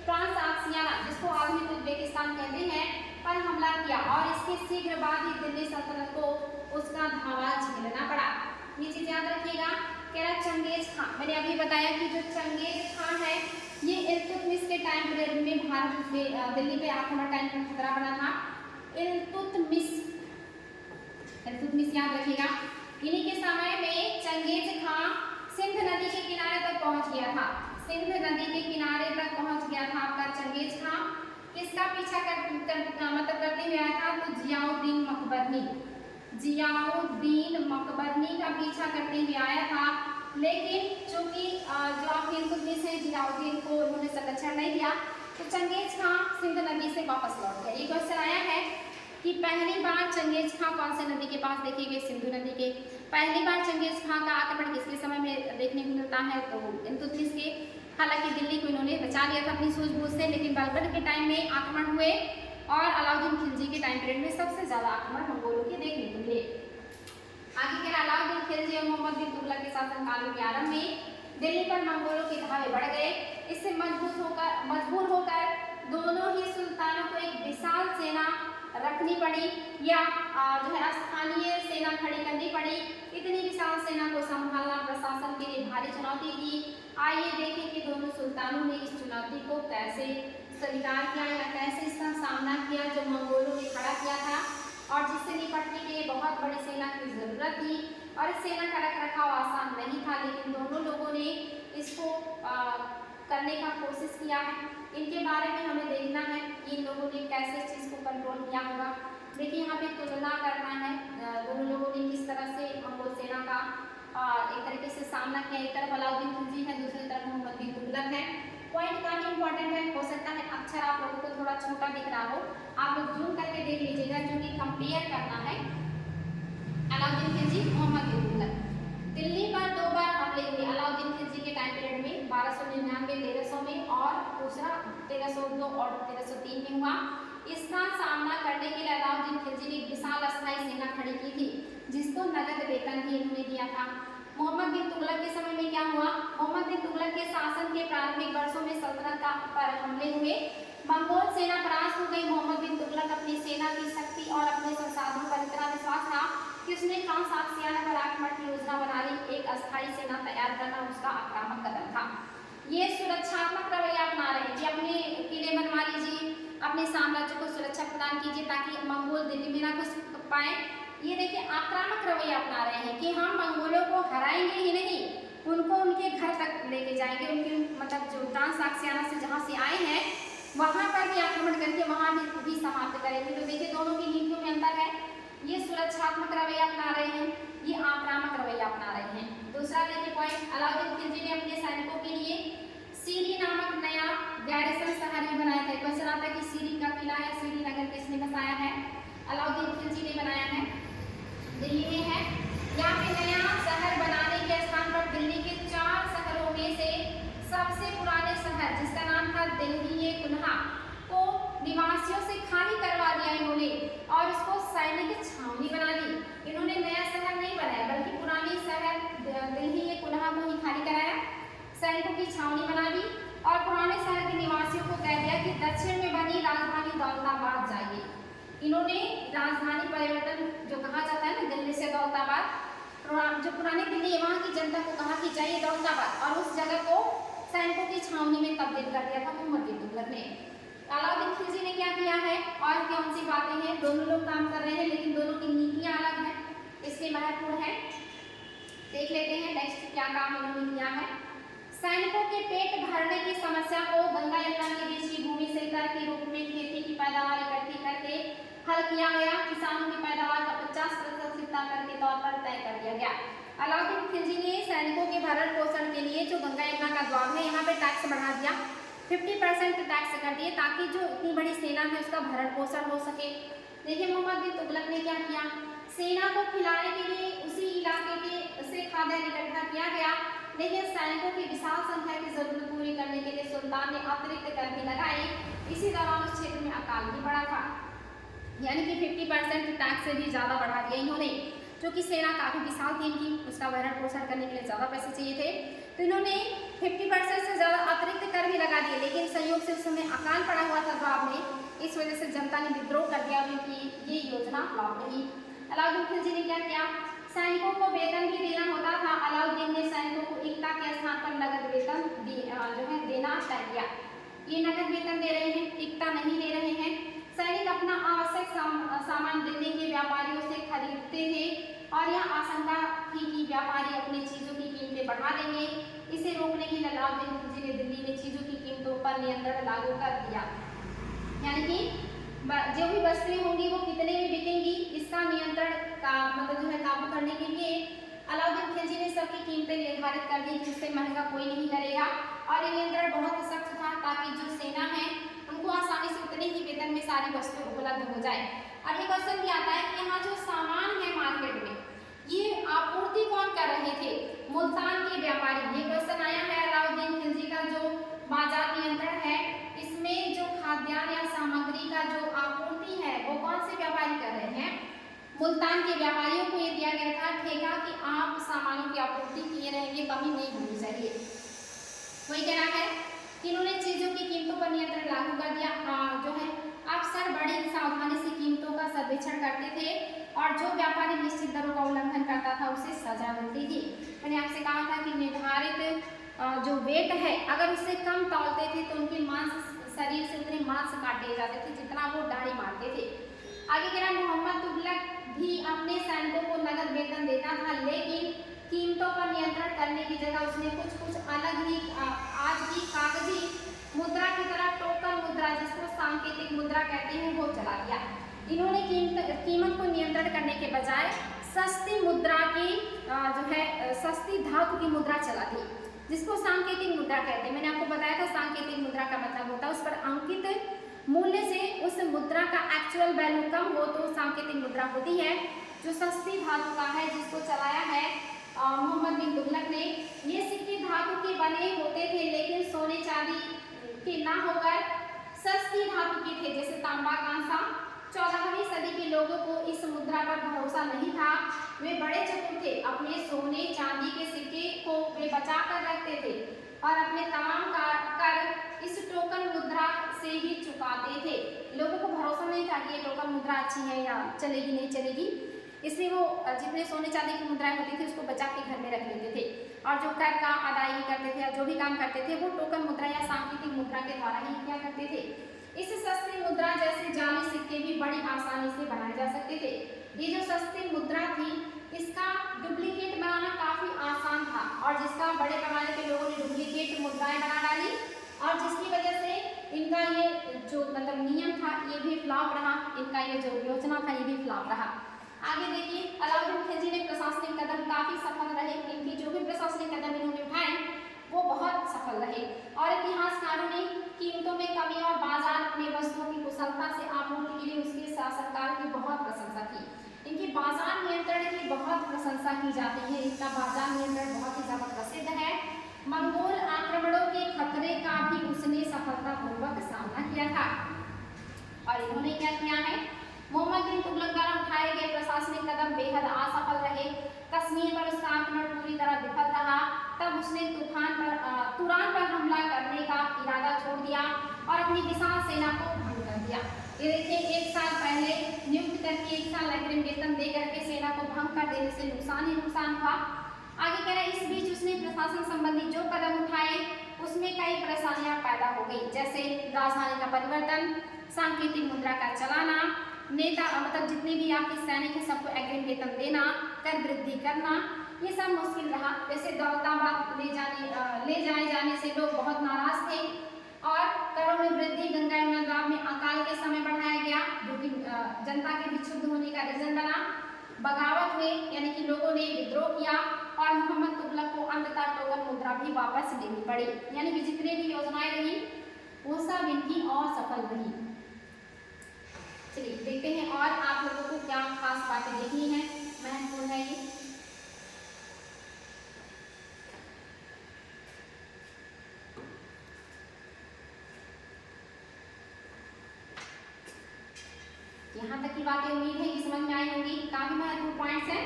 ट्रांसआक्सियाना, जिसको आधुनिक उज्बेकिस्तान कहते हैं, पर हमला किया और इसके शीघ्र बाद ही दिल्ली सल्तनत को उसका धावा झेलना पड़ा। ये चीज याद रखिएगा। कह रहा चंगेज खान, मैंने अभी बताया कि जो चंगेज खान है ये इल्तुतमिश के टाइम पीरियड में भारत में दिल्ली पे आक्रमण का इनका खतरा बना था। इल्तुतमिश याद रखिएगा। इन्हीं के समय में चंगेज खान सिंध नदी के किनारे तक पहुंच गया था। सिंध नदी के किनारे तक पहुंच गया था आपका चंगेज खान। किसका पीछा मतलब करते हुए आया था? तो जियाउद्दीन मकबरनी का पीछा करते हुए आया था। लेकिन चूंकि जो आपके इल्तुतमिश है, जियाउद्दीन को उन्होंने संरक्षण नहीं दिया, तो चंगेज खान सिंध नदी से वापस लौट गए। ये क्वेश्चन आया है कि पहली बार चंगेज खान कौन से नदी के पास देखे गए? सिंधु नदी के। पहली बार चंगेज खान का आक्रमण किसके समय में देखने को मिलता है? तो इल्तुतमिश के। हालांकि दिल्ली को इन्होंने बचा लिया था अपनी सूझबूझ से, लेकिन बाबर के टाइम में आक्रमण हुए और अलाउद्दीन खिलजी के टाइम पीरियड में सबसे ज्यादा आक्रमण मंगोलों के देखने को मिले। आगे कह अलाउद्दीन खिलजी और मोहम्मद बिन तुगलक के शासनकाल के आरंभ में दिल्ली पर मंगोलों के धावे बढ़ गए। इससे मजबूर होकर दोनों ही सुल्तानों को एक विशाल सेना रखनी पड़ी या जो है स्थानीय सेना खड़ी करनी पड़ी। इतनी विशाल सेना को संभालना प्रशासन के लिए भारी चुनौती थी। आइए देखें कि दोनों सुल्तानों ने इस चुनौती को कैसे स्वीकार किया या कैसे इसका सामना किया जो मंगोलों ने खड़ा किया था और जिससे निपटने के लिए बहुत बड़ी सेना की जरूरत थी। और इस सेना का रखरखाव आसान नहीं था, लेकिन दोनों लोगों ने इसको करने का कोशिश किया है। इनके बारे में हमें देखना है कि इन लोगों ने कैसे इस चीज़ को कंट्रोल किया होगा। देखिए यहाँ पे तुलना करना है दोनों लोगों ने किस तरह से मंगोल सेना का एक तरीके से सामना किया। एक तरफ अलाउद्दीन खिलजी है, दूसरी तरफ मोहम्मद बिन तुगलक है। पॉइंट काफी इंपॉर्टेंट है। हो सकता है अक्षर आप लोगों को थोड़ा छोटा दिख रहा हो, आप लोग जूम करके देख लीजिएगा, क्योंकि कंपेयर करना है अलाउद्दीन खिलजी मोहम्मद बिन तुगलक। दिल्ली पर 2 बार हमले हुए अलाउद्दीन खिलजी के टाइम पीरियड में 1299 1300 में और दूसरा 1302 और 1303 में हुआ। इसका सामना करने के लिए अलाउद्दीन खिलजी ने एक विशाल अस्थायी सेना खड़ी की थी, जिसको नगद वेतन भी इन्होंने दिया था। मोहम्मद बिन तुगलक के समय में क्या हुआ? मोहम्मद बिन तुगलक के शासन के प्रारंभिक वर्षों में सल्तनत पर हमले हुए, मंगोल सेना परास्त हो गई। मोहम्मद बिन तुगलक अपनी सेना की शक्ति और अपने संसाधनों पर इतना विश्वास था कि उसने ट्रांसआक्सियाना पर आक्रमण की योजना बना ली। एक अस्थायी सेना तैयार करना उसका आक्रामक कदम था। ये सुरक्षात्मक रवैया अपना रहे कि अपने किले बनवा लीजिए, अपने साम्राज्य को सुरक्षा प्रदान कीजिए ताकि मंगोल दिल्ली में ना घुस पाए। ये देखिए आक्रामक रवैया अपना रहे हैं कि हम मंगोलों को हराएंगे ही नहीं, उनको उनके घर तक लेके जाएंगे, उनके मतलब जो ट्रांसआक्सियाना से जहाँ से आए हैं वहाँ पर भी आक्रमण करके वहाँ भी समाप्त करेंगे। तो देखिए दोनों की नीतियों में अंतर है। ये सुरक्षात्मक रवैया अपना रहे हैं, ये आक्रामक रवैया अपना रहे हैं। दूसरा देखिए पॉइंट, अलाउद्दीन खिलजी ने अपने सैनिकों के लिए सीरी नामक नया गैरिसन शहर भी बनाया था। क्वेश्चन आता है कि सीरी का किला है, सीरी नगर किसने बसाया है? अलाउद्दीन खिलजी ने बनाया है, दिल्ली में है। यहाँ पे नया शहर बनाने के स्थान पर दिल्ली के 4 शहरों में से सबसे पुराने शहर जिसका नाम था दिल्ली कुन्हा को निवासियों से खाली करवा दिया इन्होंने और उसको सैनिक छावनी बना दी। इन्होंने नया शहर नहीं बनाया बल्कि पुरानी शहर दिल्ली कुन्हा को ही खाली कराया, सैनिकों की छावनी बना दी और पुराने शहर के निवासियों को कह दिया कि दक्षिण में बनी राजधानी दौलताबाद जाइए। इन्होंने राजधानी परिवर्तन जो कहा जाता है ना दिल्ली से दौलताबाद, जो पुरानी दिल्ली है वहाँ की जनता को कहा कि जाइए दौलताबाद और उस जगह को सैनिकों की छावनी में तब्दील कर दिया था मोहम्मद बिन तुगलक ने। अलाउद्दीन खिलजी ने क्या किया है और कौन सी बातें हैं? दोनों लोग काम कर रहे हैं लेकिन दोनों की नीतियाँ अलग हैं, इसलिए महत्वपूर्ण है। देख लेते हैं नेक्स्ट क्या काम इन्होंने किया है। सैनिकों के पेट भरने की समस्या को गंगा यमुना के बीच की भूमि से कर के रूप में खेती की पैदावार इकट्ठी करके हल किया गया। किसानों की पैदावार का 50% हिस्सा कर के तौर पर तय कर दिया गया। अलाउद्दीन खिलजी ने सैनिकों के भरण पोषण के लिए जो गंगा यमुना का द्वार है यहाँ पे टैक्स बढ़ा दिया, 50% टैक्स कर दिए ताकि जो इतनी बड़ी सेना है उसका भरण पोषण हो सके। देखिए मोहम्मद बिन तुगलक ने क्या किया, सेना को खिलाने के लिए उसी इलाके के से खाद्यान्न इकट्ठा किया गया, लेकिन सैनिकों की विशाल संख्या की जरूरत पूरी करने के लिए सुल्तान ने अतिरिक्त कर भी लगाए। इसी दौरान उस क्षेत्र में अकाल भी पड़ा था, यानी कि 50% टैक्स से भी ज़्यादा बढ़ा दिया इन्होंने, क्योंकि सेना काफ़ी विशाल थी इनकी, उसका भरण पोषण करने के लिए ज़्यादा पैसे चाहिए थे, तो इन्होंने 50% से ज़्यादा अतिरिक्त कर भी लगा दिए। लेकिन संयोग से उस समय अकाल पड़ा हुआ था द्वाब में, इस वजह से जनता ने विद्रोह कर दिया, उनकी ये योजना फ्लॉप रही। अलाउद्दीन खिलजी ने क्या किया, सैनिकों को वेतन भी देना होता था। अलाउद्दीन ने सैनिकों को एकता के स्थान पर नगद वेतन जो है देना तय किया। ये नगद वेतन दे रहे हैं, एकता नहीं दे रहे हैं। सैनिक अपना आवश्यक सामान दिल्ली के व्यापारियों से खरीदते थे और यह आशंका थी कि व्यापारी अपनी चीज़ों की कीमतें बढ़ा देंगे। इसे रोकने के लिए अलाउद्दीन खिलजी ने दिल्ली में चीज़ों की कीमतों पर नियंत्रण लागू कर दिया, यानी कि जो भी वस्तुएं होंगी वो कितने में बिकेंगी, इसका नियंत्रण का मतलब जो है काबू करने के लिए अलाउद्दीन खिलजी ने सबकी कीमतें निर्धारित कर दी कि उससे महंगा कोई नहीं करेगा। और ये नियंत्रण बहुत सख्त था ताकि जो सेना है उनको आसानी से उतने ही वेतन में सारी वस्तुएं उपलब्ध हो जाए। और ये क्वेश्चन भी आता है कि यहाँ जो सामान है मार्केट में, ये आपूर्ति कौन कर रहे थे, मुल्तान के व्यापारी। ये क्वेश्चन आया है। अलाउद्दीन खिलजी का जो बाजार नियंत्रण है, इसमें जो खाद्यान्न या सामग्री का जो आपूर्ति है वो कौन से व्यापारी कर रहे हैं, मुल्तान के व्यापारियों को ये दिया गया था ठेका कि आप सामानों की आपूर्ति किए रहेंगे, कमी नहीं होनी चाहिए। वही कह रहा है कि इन्होंने चीजों की कीमतों पर नियंत्रण लागू कर दिया। जो है अक्सर बड़ी सावधानी से कीमतों का सर्वेक्षण करते थे और जो व्यापारी निश्चित दरों का उल्लंघन करता था उसे सजा मिलती थी। मैंने आपसे कहा था कि निर्धारित जो वेट है अगर उससे कम तौलते थे तो उनके मांस शरीर से उतने मांस काट दिए जाते थे जितना वो डाढ़ी मारते थे। आगे कह रहा मोहम्मद तुगलक भी अपने सैनिकों को नगद वेतन देता था, लेकिन कीमतों पर नियंत्रण करने की जगह उसने कुछ अलग ही आज की कागजी मुद्रा की तरह टोकन मुद्रा, जिसको सांकेतिक मुद्रा कहते हैं, वो चला दिया। इन्होंने कीमत को नियंत्रण करने के बजाय सस्ती मुद्रा की जो है सस्ती धातु की मुद्रा चला दी, जिसको सांकेतिक मुद्रा कहते हैं। मैंने आपको बताया था सांकेतिक मुद्रा का मतलब होता है उस पर अंकित मूल्य से उस मुद्रा का एक्चुअल वैल्यू कम हो तो सांकेतिक मुद्रा होती है। जो सस्ती धातु का है जिसको चलाया है मोहम्मद बिन तुगलक ने। ये सिक्के धातु के बने होते थे लेकिन सोने चांदी के ना होकर सस्ती धातु के थे, जैसे तांबा कांसा। 14वीं सदी के लोगों को इस मुद्रा पर भरोसा नहीं था। वे बड़े चतुर थे, अपने सोने चांदी के सिक्के को वे बचा कर रखते थे और अपने तमाम कर इस टोकन मुद्रा से ही चुकाते थे। लोगों को भरोसा नहीं था कि ये टोकन मुद्रा अच्छी है या चलेगी नहीं चलेगी, इसलिए वो जितने सोने चांदी की मुद्राएं होती थी उसको बचा के घर में रख लेते थे और जो कर का अदायगी करते थे या जो भी काम करते थे वो टोकन मुद्रा या सांकेतिक मुद्रा के द्वारा ही किया करते थे। इस सस्ती मुद्रा जैसे जाली सिक्के भी बड़ी आसानी से बनाए जा सकते थे। ये जो सस्ती मुद्रा थी इसका डुप्लीकेट बनाना काफी आसान था और जिसका बड़े पैमाने के लोगों ने डुप्लीकेट मुद्राएं बना डाली और जिसकी वजह से इनका ये जो मतलब नियम था ये भी फ्लॉप रहा, इनका ये जो योजना था ये भी फ्लॉप रहा। आगे देखिए अलाउद्दीन खिलजी ने प्रशासनिक कदम काफी सफल रहे। इनकी जो भी प्रशासनिक कदम इन्होंने उठाए वो बहुत सफल रहे और इतिहासकारों ने कीमतों में कमी और बाजार में वस्तुओं की कुशलता से आपूर्ति के लिए उसके शासनकाल की बहुत प्रशंसा की। इनकी बाजार नियंत्रण की बहुत प्रशंसा की जाती है। इनका बाजार नियंत्रण बहुत ही ज्यादा प्रसिद्ध है। मंगोल आक्रमणों के खतरे का भी उसने सफलतापूर्वक सामना किया था। और इन्होंने क्या किया है, मोहम्मद बिन तुगलक द्वारा उठाए गए प्रशासनिक कदम बेहद असफल रहे। कश्मीर पर उसका आक्रमण पूरी तरह विफल रहा। तब उसने तुरान पर हमला करने का इरादा छोड़ दिया और अपनी विशाल सेना को भंग कर दिया। ये देखिए 1 साल पहले नियुक्त करके 1 साल अग्रिम वेतन दे करके सेना को भंग कर देने से नुकसान ही नुकसान हुआ। आगे कह रहे हैं इस बीच उसने प्रशासन संबंधी जो कदम उठाए उसमें कई परेशानियां पैदा हो गई, जैसे राजधानी का परिवर्तन, सांकेतिक मुद्रा का चलाना, नेता मतलब जितने भी आपके सैनिक हैं सबको अग्रिम वेतन देना, कर वृद्धि करना, ये सब मुश्किल रहा। जैसे दौलताबाद ले जाए जाने से लोग बहुत नाराज थे और करों में वृद्धि, गंगा यमुना द्वाब में अकाल के समय बढ़ाया गया जो कि जनता के विक्षुब्ध होने का रीजन बना। बगावत हुए यानी कि लोगों ने विद्रोह किया और मोहम्मद तुगलक को अंततः टोकन मुद्रा भी वापस लेनी पड़ी। यानी कि जितने भी योजनाएं रही वो सब इनकी असफल रही। चलिए देखते हैं और आप लोगों को क्या खास बातें देखनी है, महत्वपूर्ण है ये। यहाँ तक की बातें उम्मीद है कि समझ में आई होंगी। काफी महत्वपूर्ण पॉइंट्स हैं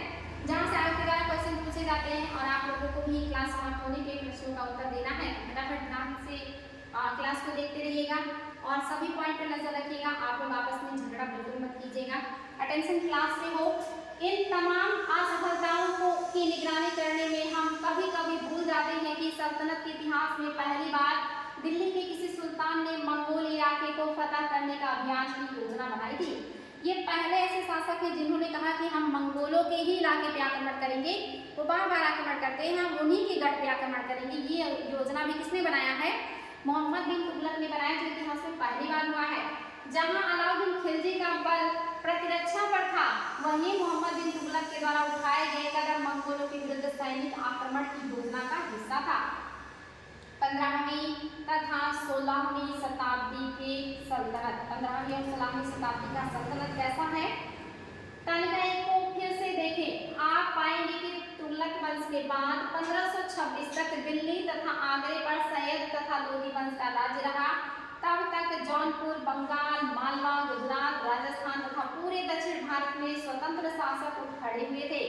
जहाँ से आपके द्वारा क्वेश्चन पूछे जाते हैं और आप लोगों को भी क्लास समाप्त होने के प्रश्नों का उत्तर देना है। फटाफट ध्यान से क्लास को देखते रहिएगा और सभी पॉइंट पर नजर रखिएगा। आप लोग आपस में झगड़ा बिल्कुल मत कीजिएगा, अटेंशन क्लास में हो। इन तमाम असफलताओं को की निगरानी करने में हम कभी कभी भूल जाते हैं कि सल्तनत के इतिहास में पहली बार दिल्ली के किसी सुल्तान ने मंगोल इलाके को फतह करने का अभियान की योजना बनाई थी। ये पहले ऐसे शासक हैं जिन्होंने कहा कि हम मंगोलों के ही इलाके पे आक्रमण करेंगे। वो बार बार आक्रमण करते हैं, हम उन्हीं के गढ़ पे आक्रमण करेंगे। ये योजना भी किसने बनाया है? मोहम्मद बिन तुगलक ने बनाया, जो इतिहास में पहली बार हुआ है। जहां अलाउद्दीन खिलजी का बल प्रतिरक्षा पर था, वहीं मोहम्मद बिन तुगलक के द्वारा उठाए गए कदम मंगोलों के विरुद्ध सैनिक आक्रमण की योजना का हिस्सा था। 15वीं तथा 16वीं शताब्दी के सल्तनत, 15वीं और 16वीं शताब्दी का सल्तनत कैसा है? तालिका को फिर से देखें, आप पाएंगे कि तुगलक वंश के बाद 1526 तक दिल्ली तथा आगरे पर सैयद तथा लोधी वंश का राज्य रहा। तब तक जौनपुर, बंगाल, मालवा, गुजरात, राजस्थान तथा पूरे दक्षिण भारत में स्वतंत्र शासक उठ खड़े हुए थे।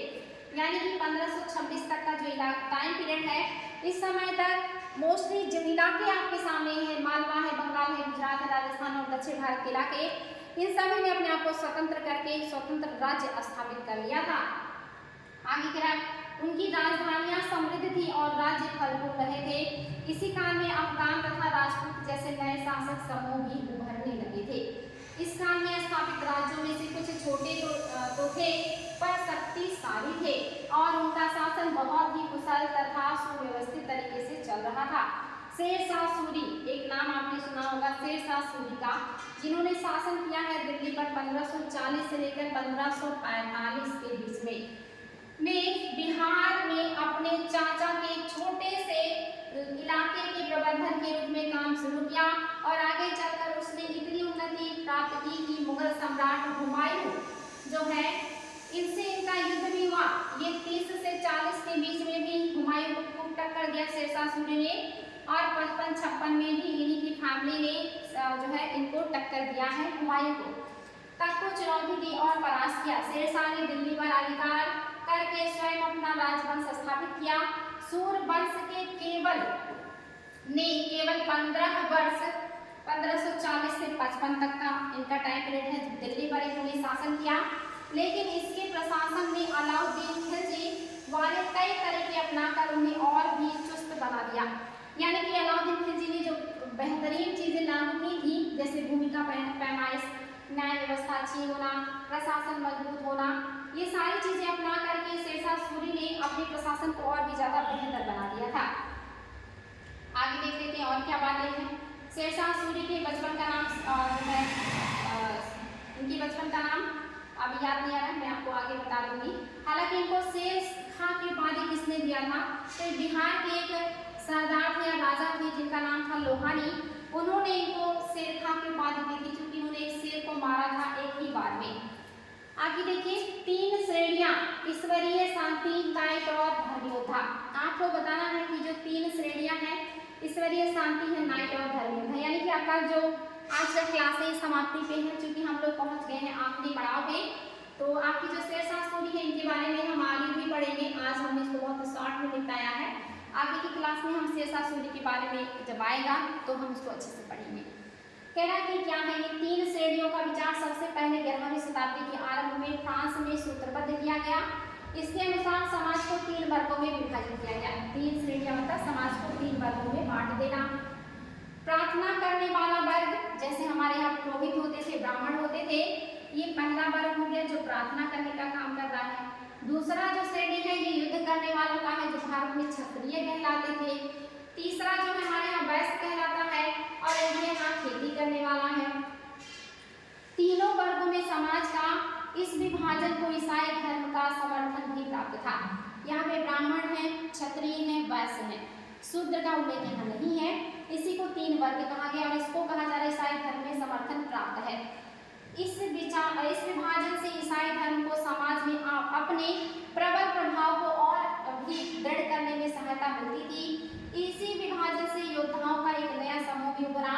यानी कि 1526 तक का जो टाइम पीरियड है, इस समय तक मोस्टली जो इलाके आपके सामने हैं, मालवा है, बंगाल है, गुजरात है, राजस्थान और दक्षिण भारत के इलाके, इन सभी ने अपने आप को स्वतंत्र करके स्वतंत्र राज्य स्थापित कर लिया था। आगे की तरफ उनकी राजधानियां समृद्ध थी और राज्य फलपूर्ण रहे थे। इसी काल में अफगान तथा राजपूत जैसे नए शासक समूह भी उभरने लगे थे। इस काल में स्थापित राज्यों में से कुछ छोटे तो थे, पर शक्तिशाली थे और उनका शासन बहुत ही कुशल तथा सुव्यवस्थित तरीके से चल रहा था। शेरशाह सूरी, एक नाम आपने सुना होगा शेरशाह सूरी का, जिन्होंने शासन किया है दिल्ली पर 1540 से लेकर 1545 के बीच में बिहार में अपने चाचा के छोटे से इलाके के प्रबंधन के रूप में काम शुरू किया और आगे चलकर उसने इतनी उन्नति प्राप्त की कि मुगल सम्राट हुमायूं जो है, इनसे इनका युद्ध भी हुआ। ये 30 से 40 के बीच में भी हुमायूं को खूब टक्कर दिया शेरशाह सूरी ने, और 55-56 में भी इन्हीं की फैमिली ने जो है इनको टक्कर दिया है हुमायूं को। तक को चुनौती दी और परास्त किया। शेरशाह ने दिल्ली पर अधिकार करके स्वयं अपना राजवंश स्थापित किया। सूर वंश के केवल 15 वर्ष 1540 से 55 तक का इनका टाइम पीरियड है, दिल्ली पर इन्होंने शासन किया। लेकिन इसके प्रशासन में अलाउद्दीन खिलजी वाले कई तरीके अपनाकर उन्हें और भी चुस्त बना दिया। यानी कि अलाउद्दीन खिलजी ने जो बेहतरीन चीजें लागू की थी, जैसे भूमि का पैमाइश, न्याय व्यवस्था अच्छी होना, प्रशासन मजबूत होना, ये सारी चीजें अपना करके शेरशाह सूरी ने अपने प्रशासन को और भी ज्यादा बेहतर बना दिया था। आगे देख लेते हैं और क्या बातें हैं। शेरशाह सूरी के बचपन का नाम इनकी बचपन का नाम अभी याद नहीं आ रहा है, मैं आपको आगे बता दूंगी। हालांकि इनको शेर खां की उपाधि किसने दिया था? तो बिहार के एक सरदार थे या राजा थे जिनका नाम था लोहानी, उन्होंने इनको शेर खां की उपाधि दी थी क्योंकि उन्होंने एक शेर को मारा था एक ही बार में। आगे देखिए, 3 श्रेणियां, ईश्वरीय, शांति, नाइट और धर्मयोद्धा। आपको बताना है कि जो 3 श्रेणियां हैं, ईश्वरीय, शांति है, नाइट और धर्मयोद्धा। यानी कि आपका जो आज का क्लास है समाप्ति पे है, क्योंकि हम लोग पहुंच गए हैं आखिरी पड़ाव पे। तो आपकी जो शेरशाह सूरी है, इनके बारे में हम आगे भी पढ़ेंगे। आज हमने इसको बहुत शॉर्ट में निपटाया है। आगे की क्लास में हम शेरशाह सूरी के बारे में जब आएगा तो हम इसको अच्छे से पढ़ेंगे। कह रहा है कि क्या है ये 3 श्रेणियों का विचार सबसे पहले 11वीं शताब्दी के आरंभ में फ्रांस में सूत्रबद्ध किया गया। इसके अनुसार समाज को 3 वर्गों में विभाजित किया गया। 3 श्रेणियां मतलब समाज को 3 वर्गों में बांट देना। प्रार्थना करने वाला वर्ग, जैसे हमारे यहाँ पुरोहित होते थे, ब्राह्मण होते थे, ये पहला वर्ग हो गया जो प्रार्थना करने का काम कर रहा है। दूसरा जो श्रेणी है ये युद्ध करने वालों का है, जो भारत में क्षत्रिय कहलाते थे। तीसरा जो है हमारे यहाँ वैश्य कहलाता है और इनके यहाँ खेती करने वाला है। तीनों वर्गों में समाज का इस विभाजन को ईसाई धर्म का समर्थन भी प्राप्त था। यहाँ पे ब्राह्मण है, क्षत्रिय है, वैश्य है, शूद्र का उल्लेख यहाँ नहीं है। इसी को 3 वर्ग कहा गया और इसको कहा जा रहा है ईसाई धर्म में समर्थन प्राप्त है। इस विभाजन से ईसाई धर्म को समाज में अपने प्रबल प्रभाव को और भी दृढ़ करने में सहायता मिलती थी। इसी विभाजन से योद्धाओं का एक नया समूह भी उभरा।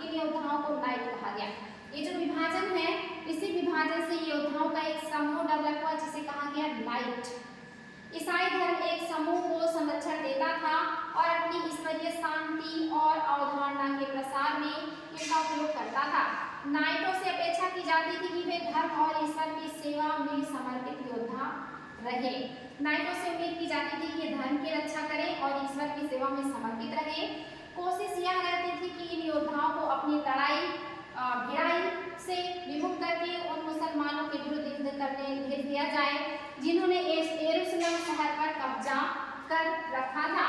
इन योद्धाओं को नाइट कहा गया। ये जो विभाजन है, इसी विभाजन से योद्धाओं का एक समूह डेवलप हुआ जिसे कहा गया नाइट। ईसाई धर्म एक समूह को संरक्षण देता था और अपनी ईश्वरीय शांति और अवधारणा के प्रसार में इनका उपयोग करता था। नाइटों से अपेक्षा की जाती थी कि वे धर्म और ईश्वर की सेवा में समर्पित योद्धा रहे। नाइटों से उम्मीद की जाती थी कि धर्म की रक्षा करें और ईश्वर की सेवा में समर्पित रहे। कोशिश यह रहती थी कि इन योद्धाओं को अपनी लड़ाई भिड़ाई से विमुख करके उन मुसलमानों के विरुद्ध युद्ध करने भेज दिया जाए जिन्होंने यरूशलेम शहर पर कब्जा कर रखा था।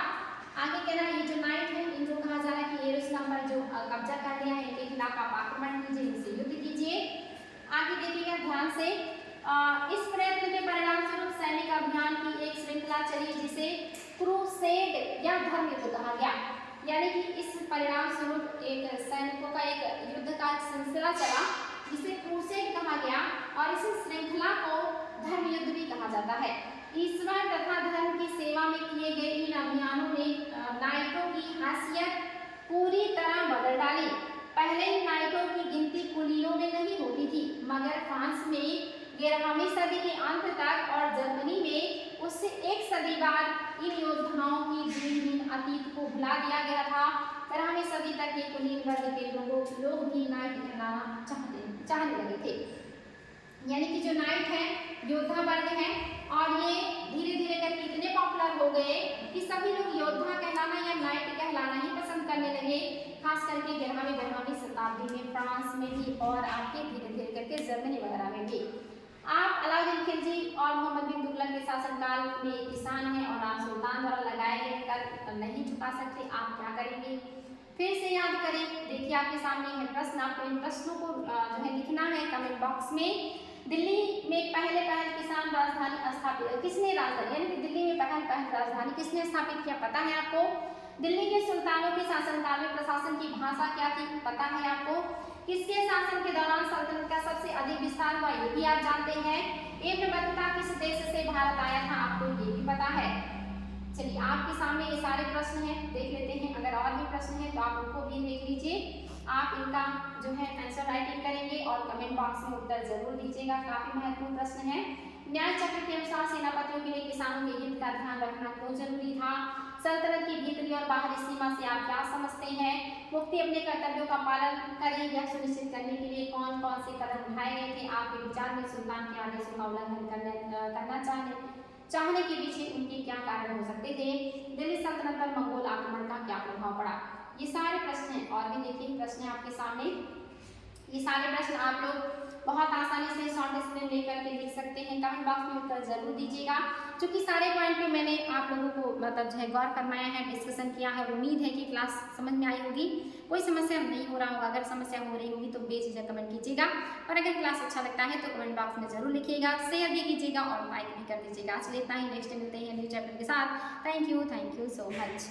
आगे कह रहा है ये जो नाइट है, इनको कहा जा रहा है कि यरूशलेम पर जो कब्जा कर लिया है इनके खिलाफ आप आक्रमण कीजिए, इनसे युद्ध कीजिए। आगे देखिएगा ध्यान से, इस प्रयत्न के परिणाम स्वरूप सैनिक अभियान की एक श्रृंखला चली जिसे क्रूसेड या धर्म युद्ध कहा गया। यानी कि इस परिणाम स्वरूप एक सैनिकों का एक युद्ध का सिलसिला चला जिसे क्रूसेड कहा गया और इस श्रृंखला को धर्म युद्ध भी कहा जाता है। ईश्वर तथा धर्म की सेवा में किए गए इन अभियानों ने नाइटों की हैसियत पूरी तरह बदल डाली। पहले नाइटों की गिनती कुलीनों में नहीं होती थी, मगर फ्रांस में 11वीं सदी के अंत तक और जर्मनी में उससे एक सदी बाद इन योद्धाओं की दिनहीन अतीत को भुला दिया गया था। 13वीं सदी तक ये कुलीन वर्ग के लोग भी नाइट कहलाना चाहने लगे थे। यानी कि जो नाइट है योद्धा वर्ग है और ये धीरे धीरे करके इतने पॉपुलर हो गए कि सभी लोग योद्धा कहलाना या नाइट कहलाना ही पसंद करने लगे। खास करके 11वीं शताब्दी में फ्रांस में भी और आगे धीरे धीरे करके जर्मनी वगैरह में भी। आप अलाउद्दीन खिलजी और मोहम्मद बिन तुगलक के शासनकाल में किसान हैं और आप सुल्तान द्वारा लगाए गए कर नहीं चुका सकते, आप क्या करेंगे? फिर से याद करें। देखिए आपके सामने है प्रश्न, आपको इन प्रश्नों को जो है लिखना है कमेंट बॉक्स में। दिल्ली में पहले किसान राजधानी स्थापित किसने यानी कि दिल्ली में पहल राजधानी किसने स्थापित किया, पता है आपको? दिल्ली के सुल्तानों के शासनकाल में प्रशासन की भाषा क्या थी, पता है आपको? किसके शासन के दौरान सल्तनत का सबसे अधिक विस्तार हुआ, ये भी आप जानते हैं। एबनबतूता किस देश से भारत आया था, आपको ये भी पता है। चलिए आपके सामने ये सारे प्रश्न हैं, देख लेते हैं। अगर और भी प्रश्न हैं तो आप उनको भी देख लीजिए। आप इनका जो है आंसर राइटिंग करेंगे और कमेंट बॉक्स में उत्तर जरूर दीजिएगा। काफी महत्वपूर्ण प्रश्न है। न्याय चक्र के अनुसार सेनापतियों के लिए किसानों के हित का ध्यान रखना क्यों जरूरी था? सल्तनत की भीतरी और बाहरी सीमा से आप क्या समझते हैं? मुफ्ती अपने कर्तव्यों का पालन करें यह सुनिश्चित करने के लिए कौन कौन से कदम उठाए गए थे? आपके विचार में सुल्तान के आदेशों का उल्लंघन करना चाहने के पीछे उनके क्या कारण हो सकते थे? दिल्ली सल्तनत पर मंगोल आक्रमण का क्या प्रभाव पड़ा? ये सारे प्रश्न हैं। और भी देखिए प्रश्न आपके सामने। ये सारे प्रश्न आप लोग बहुत आसानी से शॉर्ट स्क्रीन लेकर के लिख सकते हैं। कमेंट बॉक्स में उत्तर जरूर दीजिएगा। क्योंकि सारे पॉइंट पे मैंने आप लोगों को मतलब जो है गौर करवाया है, डिस्कशन किया है। उम्मीद है कि क्लास समझ में आई होगी, कोई समस्या नहीं हो रहा होगा। अगर समस्या हो रही होगी तो बेझिझक कमेंट कीजिएगा। और अगर क्लास अच्छा लगता है तो कमेंट बॉक्स में जरूर लिखिएगा, शेयर भी कीजिएगा और लाइक भी कर दीजिएगा। चलिए इतना ही, नेक्स्ट मिलते हैं न्यू चैप्टर के साथ। Thank you so much.